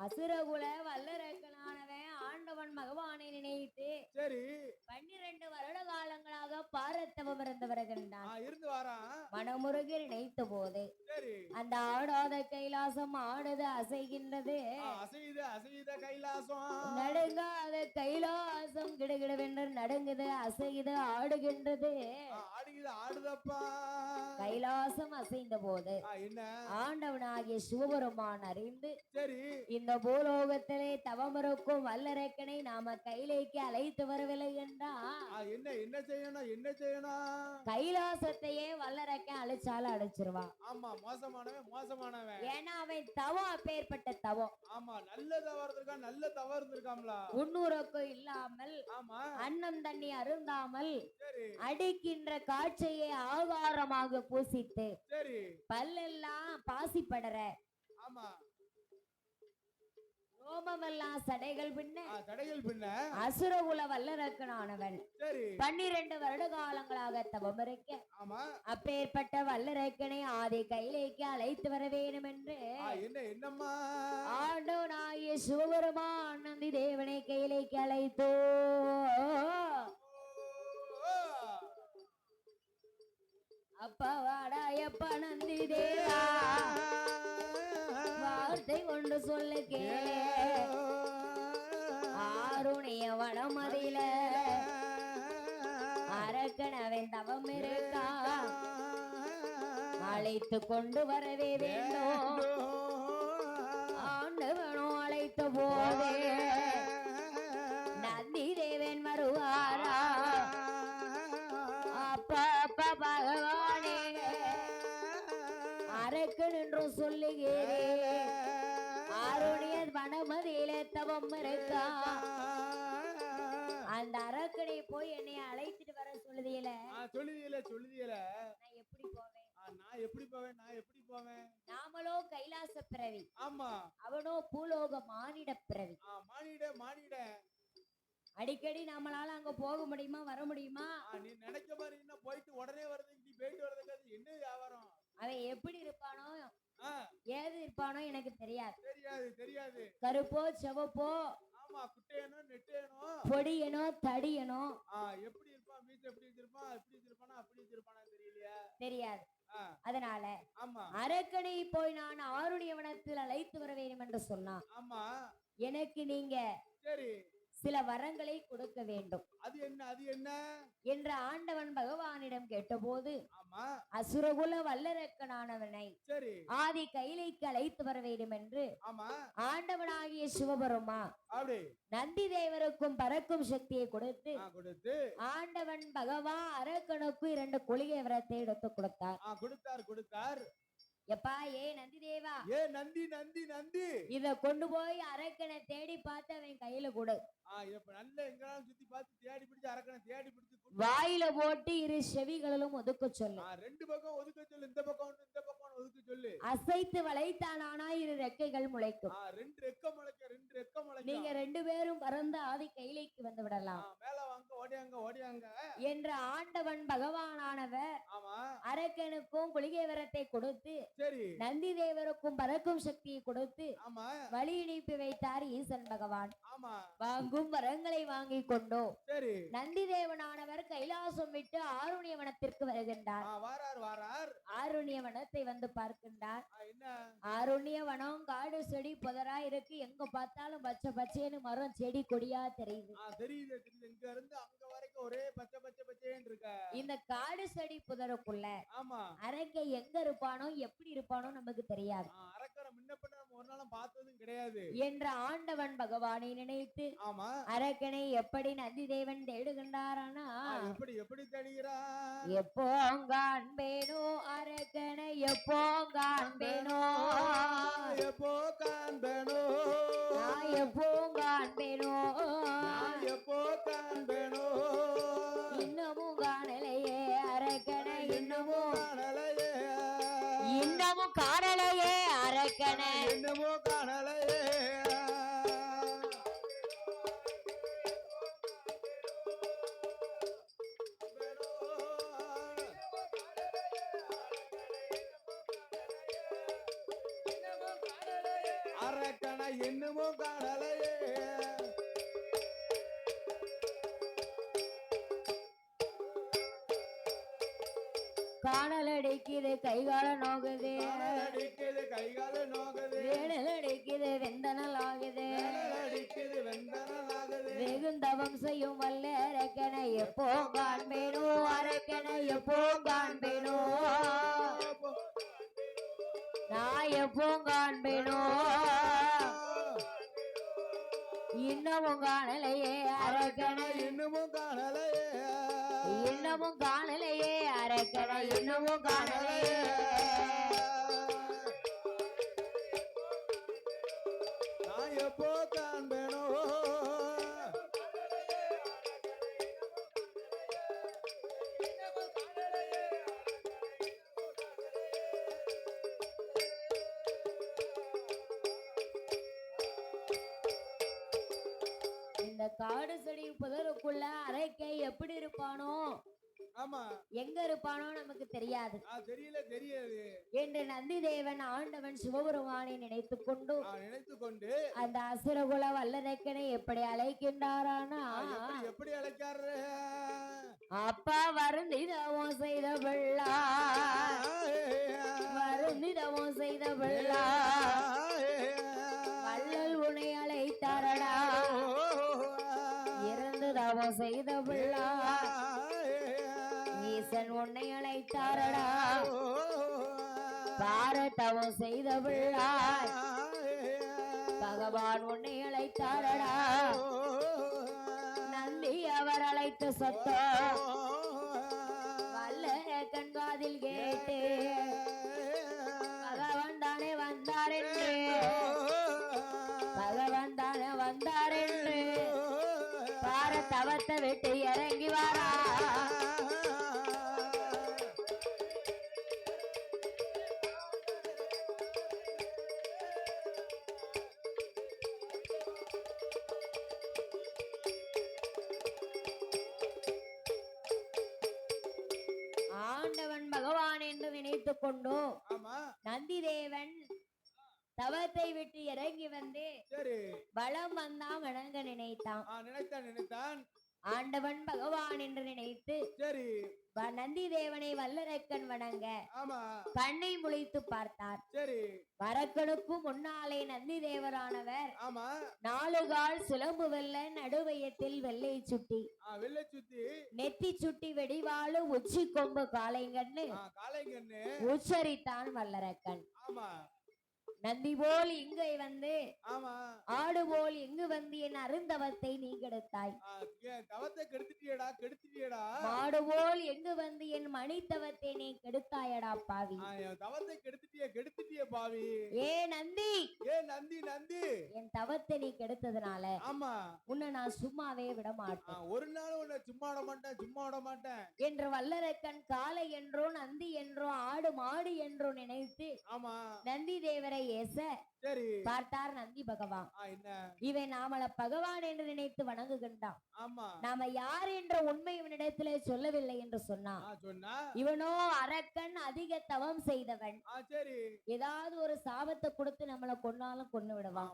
அசுரகுல வல்லரக்கனானவன் ஆண்டவன் பகவானை நினைத்து சரி 12 வருட காலங்களாக பாரத்தவம் இருந்து வருகின்றான். இருந்து வாரான். மனமுருகி நினைத்த போது சரி அந்த ஆடாத கைலாசம் ஆடுது அசைகின்றது. அசையுது அசையுத கைலாசம் நடுங்காத கைலாசம் கிடுகிடுவென்று நடுங்குது அசையுது ஆடுகின்றது. ஆடுகிறது ஆடுதப்பா. கைலாசம் அசைந்த போது என்ன ஆண்டவனாகிய சிவபெருமான் அறிந்து சரி இந்த பூலோகத்திலே தவமிருக்கும் வல்லரக்கனை நாம கையிலேக்கு அழைத்து வரவில்லை என்றா என்ன என்ன செய்யணும் என்ன செய்யணும்? கைலாசத்தையே வல்லரக்கன் அழைச்சாலும் அழைச்சிருவான். ஆமா மோசமானவன் மோசமானவன். ஏன்னா அவன் தவம் அப்பேற்பட்ட தவம். ஆமா நல்ல தவறு இருக்கான் நல்ல தவறு இருந்திருக்காம்ல. உன்னூரக்கும் இல்லாமல் ஆமா அன்னம் தண்ணி அருந்தாமல் சரி அடிக்கின்ற காட்சியை ஆகாரமாக பூசித்து சரி பல்லெல்லாம் பாசி படற ஆமா ரோமமெல்லாம் சடைகள் பின்ன சடைகள் பின்ன அசுரகுல வல்லரக்கனானவன் சரி 12 வருட காலங்களாக தவம் இருக்க ஆமா அப்பேற்பட்ட வல்லரக்கனை ஆதி கையிலேக்கு அழைத்து வர வேண்டும் என்று என்ன என்னம்மா ஆண்டவனாகிய சிவபெருமான் நந்தி தேவனை கையிலேக்கு அழைத்தோ அப்பா வாடாயப்பா நந்தி தேவா வார்த்தை கொண்டு சொல்லுக்கே ஆருணிய வனமதியில அரக்கனவன் தவம் இருக்கா அழைத்து கொண்டு வரவே வேண்டும். ஆண்டவனும் அழைத்த போதே நந்தி தேவன் வருவாரா? அப்பா அப்பா பகவானே அரக்கன் என்று சொல்லுகிறேன் ஆருணிய வனமதியில தவம் இருக்கா அந்த அரக்கனை போய் என்னை அழைத்துட்டு வர சொல்லுதியல சொல்லுதியல நான் எப்படி போவேன்? நான் எப்படி போவேன்? நாமளோ கைலாச பிறவி ஆமா அவனோ பூலோக மானிட பிறவி. மானிட அடிக்கடி நம்மளால அங்க போக முடியுமா வர முடியுமா? நீ நினைக்க மாதிரி என்ன போயிட்டு உடனே வருது நீ போயிட்டு வரதுக்கு என்ன வியாபாரம்? அவன் எப்படி இருப்பானோ ஏது இருப்பானோ எனக்கு தெரியாது. தெரியாது கருப்போ செவப்போ ஆமா குட்டையனோ நெட்டையனோ பொடியனோ தடியனோ எப்படி இருப்பான்? மீசை எப்படி வச்சிருப்பான்? எப்படி வச்சிருப்பானா அப்படி வச்சிருப்பானா தெரியலையா? தெரியாது. அதனால ஆமா அரக்கனை போய் நான் ஆருணிய வனத்தில் அழைத்து வர வேண்டும் என்று சொன்னான். ஆமா எனக்கு நீங்க சரி சில வரங்களை கொடுக்க வேண்டும். அது என்ன என்று ஆண்டவன் பகவானிடம் கேட்டபோது, ஆமா அசுரகுல வல்லரக்கனானவனை சரி ஆதி கைலைக்கு அழைத்து வர வேண்டும் என்று ஆமா ஆண்டவனாகிய சிவபெருமா அப்படி நந்தி தேவருக்கும் பறக்கும் சக்தியை கொடுத்து ஆண்டவன் பகவான் அரக்கனுக்கு 2 கொள்கை வரத்தை எடுத்து கொடுத்தார். எப்பா ஏ நந்தி தேவா, ஏ நந்தி நந்தி நந்தி, இத கொண்டு போய் அரக்கனை தேடி பார்த்து அவன் கையில கொடு. நல்ல எங்களாலும் சுத்தி பார்த்து தேடி பிடிச்சு அரக்கனை தேடி பிடிச்சு வாயில போட்டு 2 செவிகளிலும் ஒதுக்க சொல்லு. 2 பக்கம் ஒதுக்க சொல்லு. இந்த பக்கம் இந்த பக்கம் ஒதுக்க சொல்லு. அசைத்து வளைத்தானா 2 ரெக்கைகள் முளைக்கும். 2 ரெக்கை முளைக்கும். நீங்க 2 பேரும் பறந்து ஆதி கைலைக்கு வந்து விடலாம். மேல வாங்க, ஓடியாங்க என்ற ஆண்டவன் பகவானானவர் ஆமா அரக்கனுக்கும் கொள்கை வரத்தை கொடுத்து சரி நந்தி தேவருக்கும் பறக்கும் சக்தியை கொடுத்து ஆமா வழி அனுப்பி வைத்தார் ஈசன் பகவான். ஆமா வாங்கும் வரங்களை வாங்கி கொண்டோ சரி நந்தி தேவனானவர் கைலாசம் விட்டு ஆருணிய வனத்திற்கு வருகின்றார். வாரார் ஆருணிய வனத்தை வந்து பார்க்கின்றார். என்ன ஆருணிய வனம் காடு செடி புதரா இருக்கு. எங்க பார்த்தாலும் பச்சை பச்சைன்னு மரம் செடி கொடியா தெரியுது. தெரியுது. இங்க இருந்து அங்க வரைக்கும் ஒரே பச்சை பச்சைன்னு இருக்க. இந்த காடு செடி புதருக்குள்ள ஆமா அரக்கை எங்க இருப்பானோ எப்படி இருப்பானோ நமக்கு தெரியாது. அரக்கரை முன்ன பின்ன நம்ம ஒரு நாளும் பார்த்ததும் கிடையாது என்ற ஆண்டவன் பகவானை நினைத்து ஆமா அரக்கனை எப்படி நந்தி தேவன் தேடுகின்றாரானா எப்படி தேடுகிறா? எப்போ காண்பேனோ அரக்கனை, எப்போ காண்பேனோ, எப்போ காண்பேனோ, எப்போ காண்பேனோ, எப்போ காண்பேனோ, இன்னமும் காணலையே அரக்கனை, இன்னமும் காணலையே, இன்னமும் காணலையே அரக்கனை, இன்னமும் காணலையே. அரக்கனை இன்னமும் காணலையே. காணல் அடிக்குது கைகால நோகுது, கைகால நோகுது, வேணல் அடிக்குது வெந்தனல் ஆகுது, வெகுந்தவம் செய்யும் வல்ல அரக்கனை எப்போ காண்பேனோ, அரக்கனை எப்போ காண்பேனோ, நான் எப்போ காண்பேனோ, இன்னமும் காணலையே அரக்கனை, இன்னமும் காணலையே, இன்னமும் காணலையே அரக்கனை, இன்னமும் காணலையே. நான் எப்போ காண்பேனோ, இந்த காடு செடி புதருக்குள்ள அரக்கை எப்படி இருப்பானோ, ஆமா எங்க இருப்பானோ நமக்கு தெரியாது. தெரியாது என்று நந்தி தேவன் ஆண்டவன் சிவபெருமானை நினைத்துக் கொண்டு அந்த அசுரகுல வல்லரக்கனை எப்படி அழைக்கின்றாரானா, எப்படி அழைக்காரு? அப்பா வருந்திதவம் செய்த பிள்ளா, வருந்திதவம் செய்த பிள்ளா, வள்ளல் உனை அழைத்தாரடா, இறந்து தவம் செய்த பிள்ளா, ஈசன் உன்னை அழைத்தாரடா, பாரதவம் செய்த பிள்ளா, பகவான் உன்னை அழைத்தாரடா, நந்தி அவர் அழைத்த சத்தம் வல்லர கண்காதில் கேட்டு பகவான் தானே வந்தார் என்று, பகவான் தானே வந்தார் என்று பாரதவத்தை விட்டு இறங்கி வாரா. ஆண்டவன் பகவான் என்று நினைத்துக் கொண்டோ நந்தி தேவன் தவத்தை விட்டு இறங்கி வந்து வளம் வந்தான் வணங்க நினைத்தான். ஆண்டவன் பகவான் என்று நினைத்து சரி நந்தி தேவனை வல்லரக்கன் வணங்க ஆமா கண்ணை முழித்து பார்த்தார். சரி வரக்கனுக்கும் முன்னாலே நந்தி தேவரானவர் ஆமா 4 கால் சிலம்பு வெல்ல நடுவயத்தில் வெள்ளை சுட்டி வெள்ளை சுத்தி நெத்தி சுட்டி வெடிவாளு உச்சி கொம்பு காளைங்கன்னு உச்சரித்தான் வல்லரக்கன். ஆமா நந்தி போல் இங்கே வந்து ஆமா ஆடு போல் எங்கு வந்து என் அருந்தவத்தை நீ கெடுத்தாய். தவத்தை கெடுத்துட்டியடா கெடுத்துட்டியடா. மாடு போல் எங்கு வந்து என் மணித்தவத்தை நீ கெடுத்தாயடா பாவி. தவத்தை கெடுத்துட்டிய பாவி. ஏ நந்தி நந்தி நந்தி என் தவத்தை நீ கெடுத்ததுனால ஆமா உன்னை நான் சும்மாவே விட மாட்டேன். ஒரு நாள் உன்னை சும்மா விட மாட்டேன் என்று வல்லரக்கன் காளை என்றோ நந்தி என்றோ ஆடு மாடு என்றோ நினைத்து ஆமா நந்தி தேவரை ஏச சரி பார்த்தார் நந்தி பகவான். இவன் நாமள பகவான் என்று நினைத்து வணங்குகின்றான். நாம யார் என்ற உண்மை இவனிடத்திலே சொல்லவில்லை என்று சொன்னான். இவனோ அரக்கன், அதிக தவம் செய்தவன். ஏதாவது ஒரு சாபத்தை கொடுத்து நம்மளை கொன்னாலும் கொன்னு விடுவான்.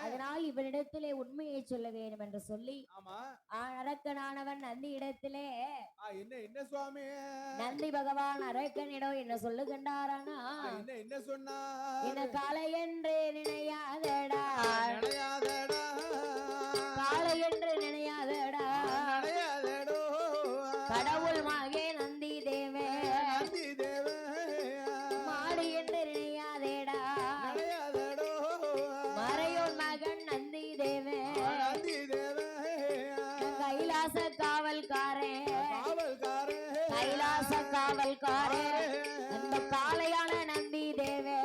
அதனால் இவனிடத்திலே உண்மையை சொல்ல வேண்டும் என்று சொல்லி அரக்கனானவன் நந்தி இடத்திலே என்ன சுவாமி நந்தி பகவான் அரக்கனிடம் என்ன சொல்லுகின்றாரானா என்ன சொன்னா என்ன காளை என்று நினையாதடா காளை என்று நினையாதடா கடவுள் மகே நந்தி தேவே மாடு என்று நினையாதேடா மறையோன் மகன் நந்தி தேவே கைலாச காவல்காரே கைலாச காவல்காரே அந்த காளையான நந்தி தேவே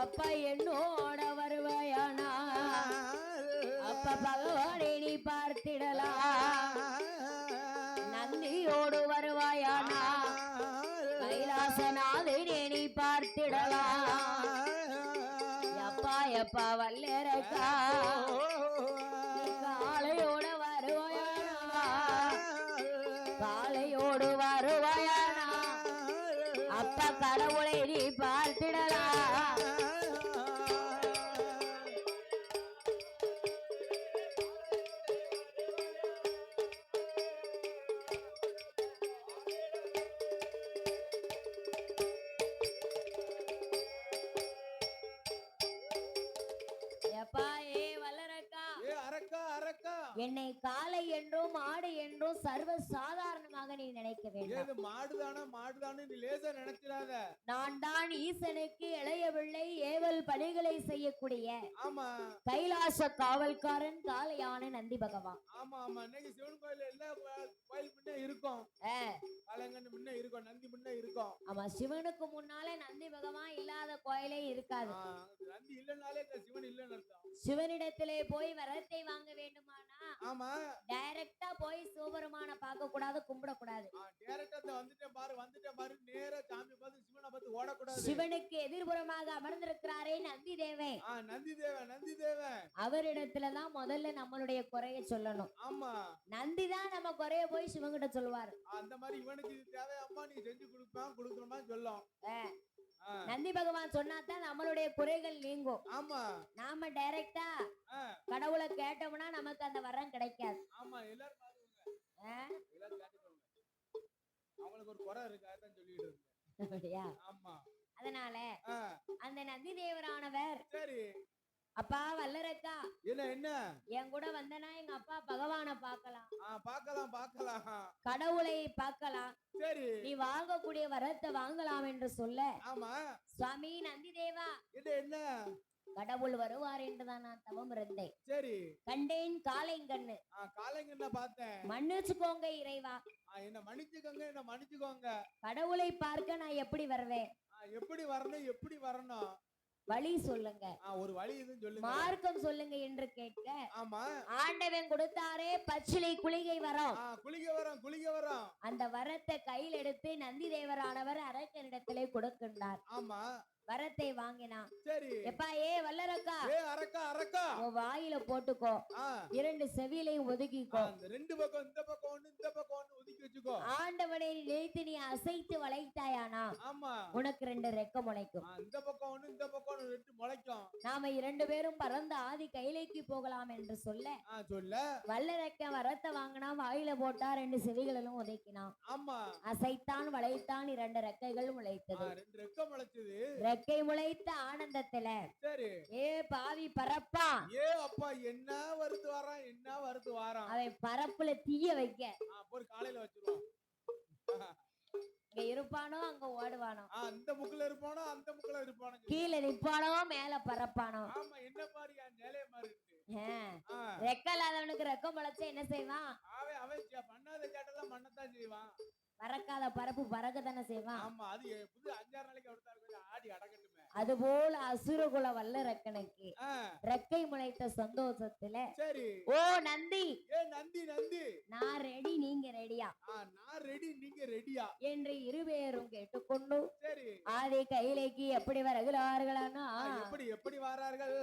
அப்பா என்னோட வருவாயானா அப்ப பகவானை நீ பார்த்திடலாம். நந்தியோடு வருவாயானா கைலாசநாதனை நீ பார்த்திடலாம். எப்பா எப்பா வல்லரக்கா காளையோட வருவாயானா காளையோடு வருவாயானா அப்ப கடவுளை நீ பார்த்திடலாம். என்னை காளை என்றும் மாடு என்றும் சர்வ சாதாரணமாக நீ நினைக்க வேண்டும். மாடுதானே நீ லேசா நினைச்சிடாத. நான் தான் ஈசனுக்கு இளைய பிள்ளை ஏவல் பணிகளை செய்யக்கூடிய ஆமா கைலாச காவல்காரன் காளையான நந்தி பகவான். ஆமா ஆமா இன்னைக்கு சிவன் கோயில் எல்லா கோயில் முன்ன இருக்கும். காளைங்கன்னு முன்ன இருக்கும், நந்தி முன்ன இருக்கும். ஆமா சிவனுக்கு முன்னாலே நந்தி பகவான் இல்லாத கோயிலே இருக்காது. நந்தி இல்லனாலே சிவன் இல்லன்னு அர்த்தம். சிவனிடத்திலே போய் வரத்தை வாங்க வேண்டுமானா ஆமா டைரக்டா போய் சிவபெருமான பார்க்க கூடாது, கும்பிட கூடாது. டைரக்டா வந்துட்டேன் பாரு நேரா சாமி பார்த்து சிவனை பார்த்து ஓட கூடாது. சிவனுக்கு எதிர்புறமாக அமர்ந்திருக்கிறாரே நந்தி தேவன். நந்தி தேவன் அவரிடத்துல தான் முதல்ல நம்மளுடைய குறைய சொல்லணும். ஆமா நந்தி தான் நம்ம குறைய போய் சிவன்கிட்ட சொல்லுவாரு. அந்த மாதிரி இவனுக்கு இது தேவை அம்மா நீ செஞ்சு கொடுக்கணுமா சொல்லும். நந்தி பகவான் சொன்னாதான் நம்மளுடைய குறைகள் நீங்கும். ஆமா நாம டைரக்டா கடவுளை கேட்டோம்னா நமக்கு அந்த வரம் கிடைக்காது. ஆமா எல்லாரும் அவங்களுக்கு ஒரு குறை இருக்கு அதான் சொல்லிட்டு இருக்கேன். ஆமா அதனால அந்த நந்தி தேவரானவர் சரி அப்பா வல்லரக்கா என்ன என் கூட வந்தனா எங்க அப்பா பகவானை பார்க்கலாம். பார்க்கலாம் கடவுளை பார்க்கலாம். சரி நீ வாங்கக்கூடிய வரத்தை வாங்கலாம் என்று சொல்ல ஆமா சுவாமி நந்தி தேவா என்ன கடவுள் வருவார் என்றுதான் நான் தவம் இருந்தேன். சரி கண்டேன் காளைங்கண்ணு. காளைங்கண்ண பார்த்தேன். மன்னிச்சுக்கோங்க இறைவா. என்ன மன்னிச்சுக்கோங்க. கடவுளை பார்க்க நான் எப்படி வருவேன்? எப்படி வரணும் வழி சொல்லுங்க. ஒரு வழி இது சொல்லுங்க. மார்க்கம் சொல்லுங்க என்று கேட்க, ஆமா, ஆண்டவன் கொடுத்தாரே பச்சிலை குளிகை வரம். குளிகை வரம். அந்த வரத்தை கையில் எடுத்து நந்தி தேவரானவர் அரக்கனிடத்திலே கொடுக்கின்றார். ஆமா, வரத்தை வாங்கினான். சரி. எப்பா அரக்கா, அரக்கா உன் வாயில போட்டுக்கோ, 2 செவியிலையும் ஒதுக்கிக்கோ, 2 பக்கம் இந்த பக்கம் ஒண்ணு இந்த பக்கம் ஒண்ணு ஒதுக்கி வச்சுக்கோ. ஆண்டவனை நினைத்து நீ அசைத்து வளைத்தாயானா, ஆமா, உனக்கு 2 ரெக்க முளைக்கும். இந்த பக்கம் ஒண்ணு இந்த பக்கம் ஒண்ணு 2 முளைக்கும். நாம 2 பேரும் பறந்து ஆதி கைலைக்கு போகலாம் என்று சொல்ல, வல்லரக்க வரத்தை வாங்கினா, வாயில போட்டா 2 செவிகளிலும் உதைக்கினான். ஆமா, அசைத்தான் வளைத்தான், 2 ரெக்கைகள் முளைத்தது. 2 ரெக்கை முளைச்சது. ரெக்கை முளைத்த ஆனந்தத்துல, சரி, பாவி பரப்பா, அப்பா என்ன வருது வாரான் அவன் பரப்புல தீய வைக்க ஒரு காலையில வச்சிருவான். இங்க இருப்பானோ அங்க ஓடுவானோ, அந்த முக்குல இருப்பானோ அந்த முக்குல இருப்பானோ, கீழே நிப்பானோ மேல பறப்பானோ. ஆமா, என்ன பாரு நிலைய மாறி ரெக்க இல்லாதவனுக்கு ரெக்க முளைச்ச என்ன செய்வான்? அவன் பண்ணாத கேட்டெல்லாம் பண்ணத்தான் செய்வான். பறக்காத பரப்பு பறக்க தானே செய்வான். ஆமா, அது புது 5-6 நாளைக்கு ஆடி அடக்கட்டுமே. அதுபோல அசுரகுல வல்லரக்கனுக்கு ரெக்கை முளைத்த சந்தோஷத்துல, சரி, ஓ நந்தி, நந்தி நான் ரெடி, நீங்க ரெடியா? நான் ரெடி, நீங்க ரெடியா என்று இருவேரும் கேட்டுக்கொண்டு, சரி, ஆதி கைலைக்கு எப்படி வருகிறார்களானா, எப்படி வரார்கள்?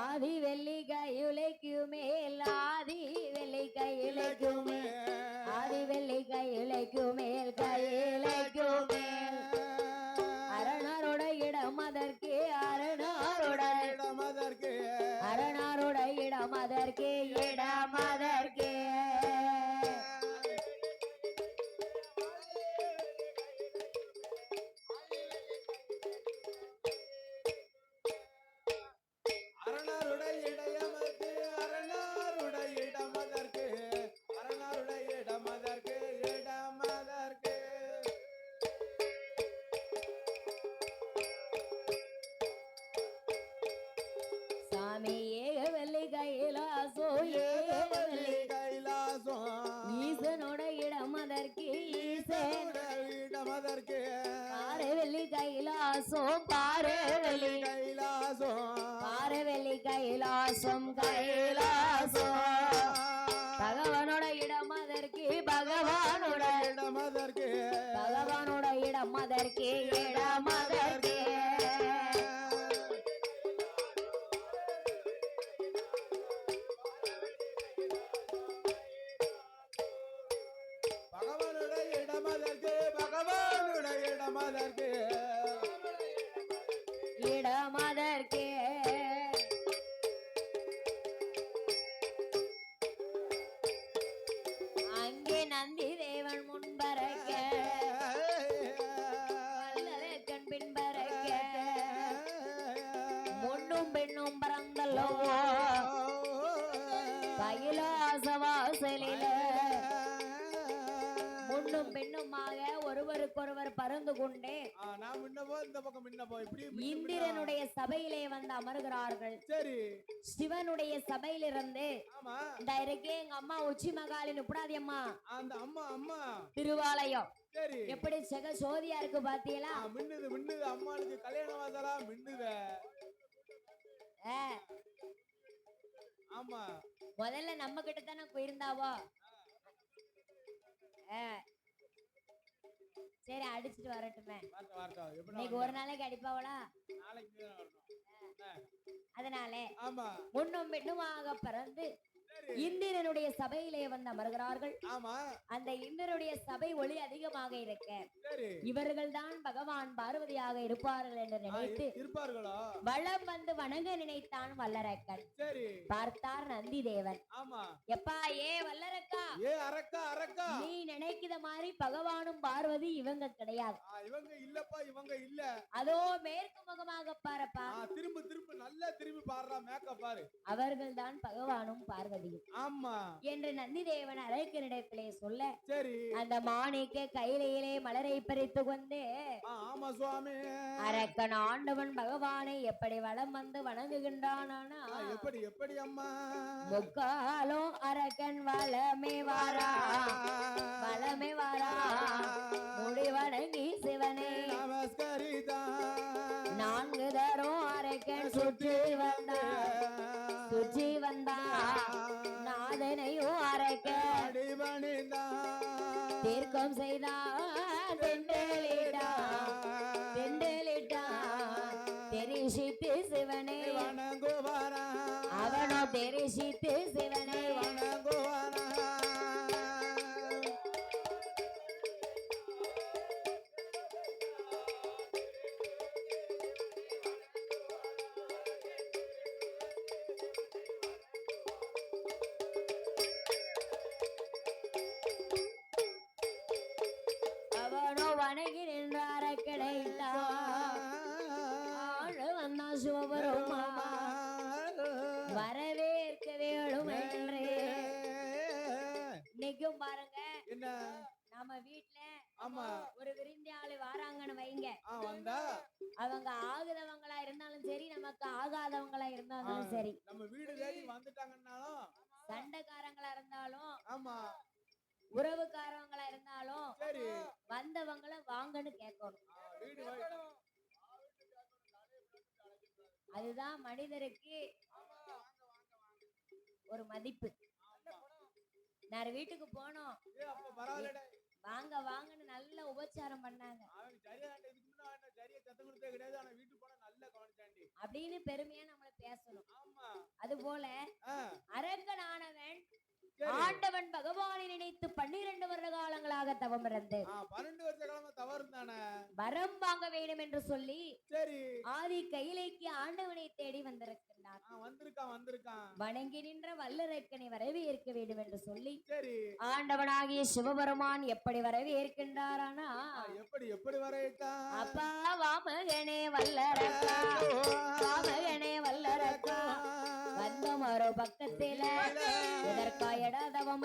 ஆதி வெள்ளி கையுலைக்கு மேல், ஆதி வெள்ளி கையுலைக்கு மேல், ஆதி வெள்ளி கையுலைக்கு மேல், கையிலைக்கு மேல், அரணாரோட இடம் அதற்கு, அரணாரோட இடம் அதற்கு, அரணாரோட இடம் அதற்கு, இடம் அதற்கு. ஈசனோட இடம் அதற்கு, பாரவெள்ளி கைலாசம், பாரவெள்ளி கைலாசம், பாரவெள்ளி கைலாசம், கைலாசம். பகவானோட இடம் அதற்கு, பகவானோட இடம் அதற்கு, பகவானோட இடம் அதற்கு, இடம் அதற்கு. இடமதற்கு அங்கே நந்தி தேவன் முன்பறக்க, வல்லரக்கன் பின்பறக்க, முன்னும் பெண்ணும் பறந்தல்லோ கைலாச வாசலில, முன்னும் பெண்ணுமாக ஒருவருக்கொருவர் பறந்து கொண்டே இந்திரனுடைய சபையிலே வந்து அமர்கிறார்கள். சரி, சிவனுடைய சபையிலிருந்து, இந்த இருக்கே எங்க அம்மா உச்சி மகாலின் உப்படாதி அம்மா, அந்த அம்மா திருவாலயம் சரி, எப்படி செக சோதியா இருக்கு பாத்தீங்களா? மின்னுது அம்மாளுக்கு கல்யாண வாசலா மின்னுது. ஆமா, முதல்ல நம்ம கிட்ட தானே போயிருந்தாவோ. சரி, அடிச்சுட்டு வரட்டுமே. இன்னைக்கு ஒரு நாளைக்கு அடிப்பாவளா? அதனால முன்னும் பெண்ணுமாக பிறந்து இந்திரனுடைய சபையிலே வந்து அமர்கிறார்கள். அந்த இந்திரனுடைய சபை ஒளி அதிகமாக இருக்க இவர்கள் தான் பகவான் பார்வதியாக இருப்பார்கள் என்று நினைத்து வளம் வந்து வணங்க நினைத்தான் வல்லரக்கன். பார்த்தார் நந்தி தேவன். எப்பா வல்லரக்கா, நீ நினைக்கிற மாதிரி பகவானும் பார்வதி இவங்க கிடையாது. அதோ மேற்கு முகமாக பாருப்பா, திரும்ப நல்லா திரும்பி பாடுறா, மேக்கப் பாரு, அவர்கள் தான் பகவானும் பார்வதி என்று நந்தி தேவன் அரக்கனிடத்திலே சொல்ல, அந்த மாணிக்க கையிலே மலரை பறித்து கொண்டு அரக்கன் ஆண்டவன் பகவானை எப்படி வலம் வந்து வணங்குகின்றானா, எப்படி அம்மா முக்காலும் அரக்கன் வலமே வாரா, வலமே வாரா, முடி வணங்கி சிவனே நமஸ்கரிதா, 4 தரம் சுற்றி வந்தா சுற்றி வந்தா நாதனையும் அரைக்க அடிபணிந்தா தீர்க்கம் செய்தா தெண்டலிட்டா தெண்டலிட்டா தெரிசித்து சிவனே வணங்குவாரா அவனோ தெரிசித்து சிவனே வணங்குவாரா அவனோ வணங்கி நின்றார கிடைத்தா ஆளு வந்தா சிவபெருமா வரவேற்க வேணும் என்றே இன்னைக்கும் பாருங்க என்ன நம்ம வீட்டுல ஆமா ஒரு விருந்தாளி வாராங்கன்னு வைங்க வந்தா அவங்க ஆகுதவங்களா இருந்தாலும் சரி நமக்கு ஆகாதவங்களா இருந்தாலும் சரி நம்ம வீடு தேடி வந்துட்டாங்கன்னாலும் சண்டைக்காரங்களா இருந்தாலும் ஆமா உறவுக்காரவங்களா இருந்தாலும் சரி வந்தவங்கள வாங்கன்னு கேட்கணும். வீடு அதுதான் மனிதருக்கு ஒரு மதிப்பு. நான் வீட்டுக்கு போனோம், வாங்க வாங்கன்னு நல்ல உபச்சாரம் பண்ணாங்க அப்படின்னு பெருமையா நம்மள பேசணும். அது போல அரங்கனானவன் ஆண்டவன் பகவானை நினைத்து 12 வருட காலங்களாக தவம் இருந்து 12 வருஷ காலமா தவறுதானே வரம் வாங்க வேண்டும் என்று சொல்லி சரி ஆதி கையிலைக்கு ஆண்டவனை தேடி வந்திருக்கிறார். வந்திருக்கான் வணங்கி நின்ற வல்லரக்கனை வரவேற்க வேண்டும் என்று சொல்லி சரி ஆண்டவனாகிய சிவபெருமான் எப்படி வரவேற்கின்றாரானா எப்படி வரவேற்றான்? அப்பா வாமகனே வல்லரக்கா வாமகனே வல்லரக்கா வந்த மறு பக்கத்தில இதற்காயடா தவம்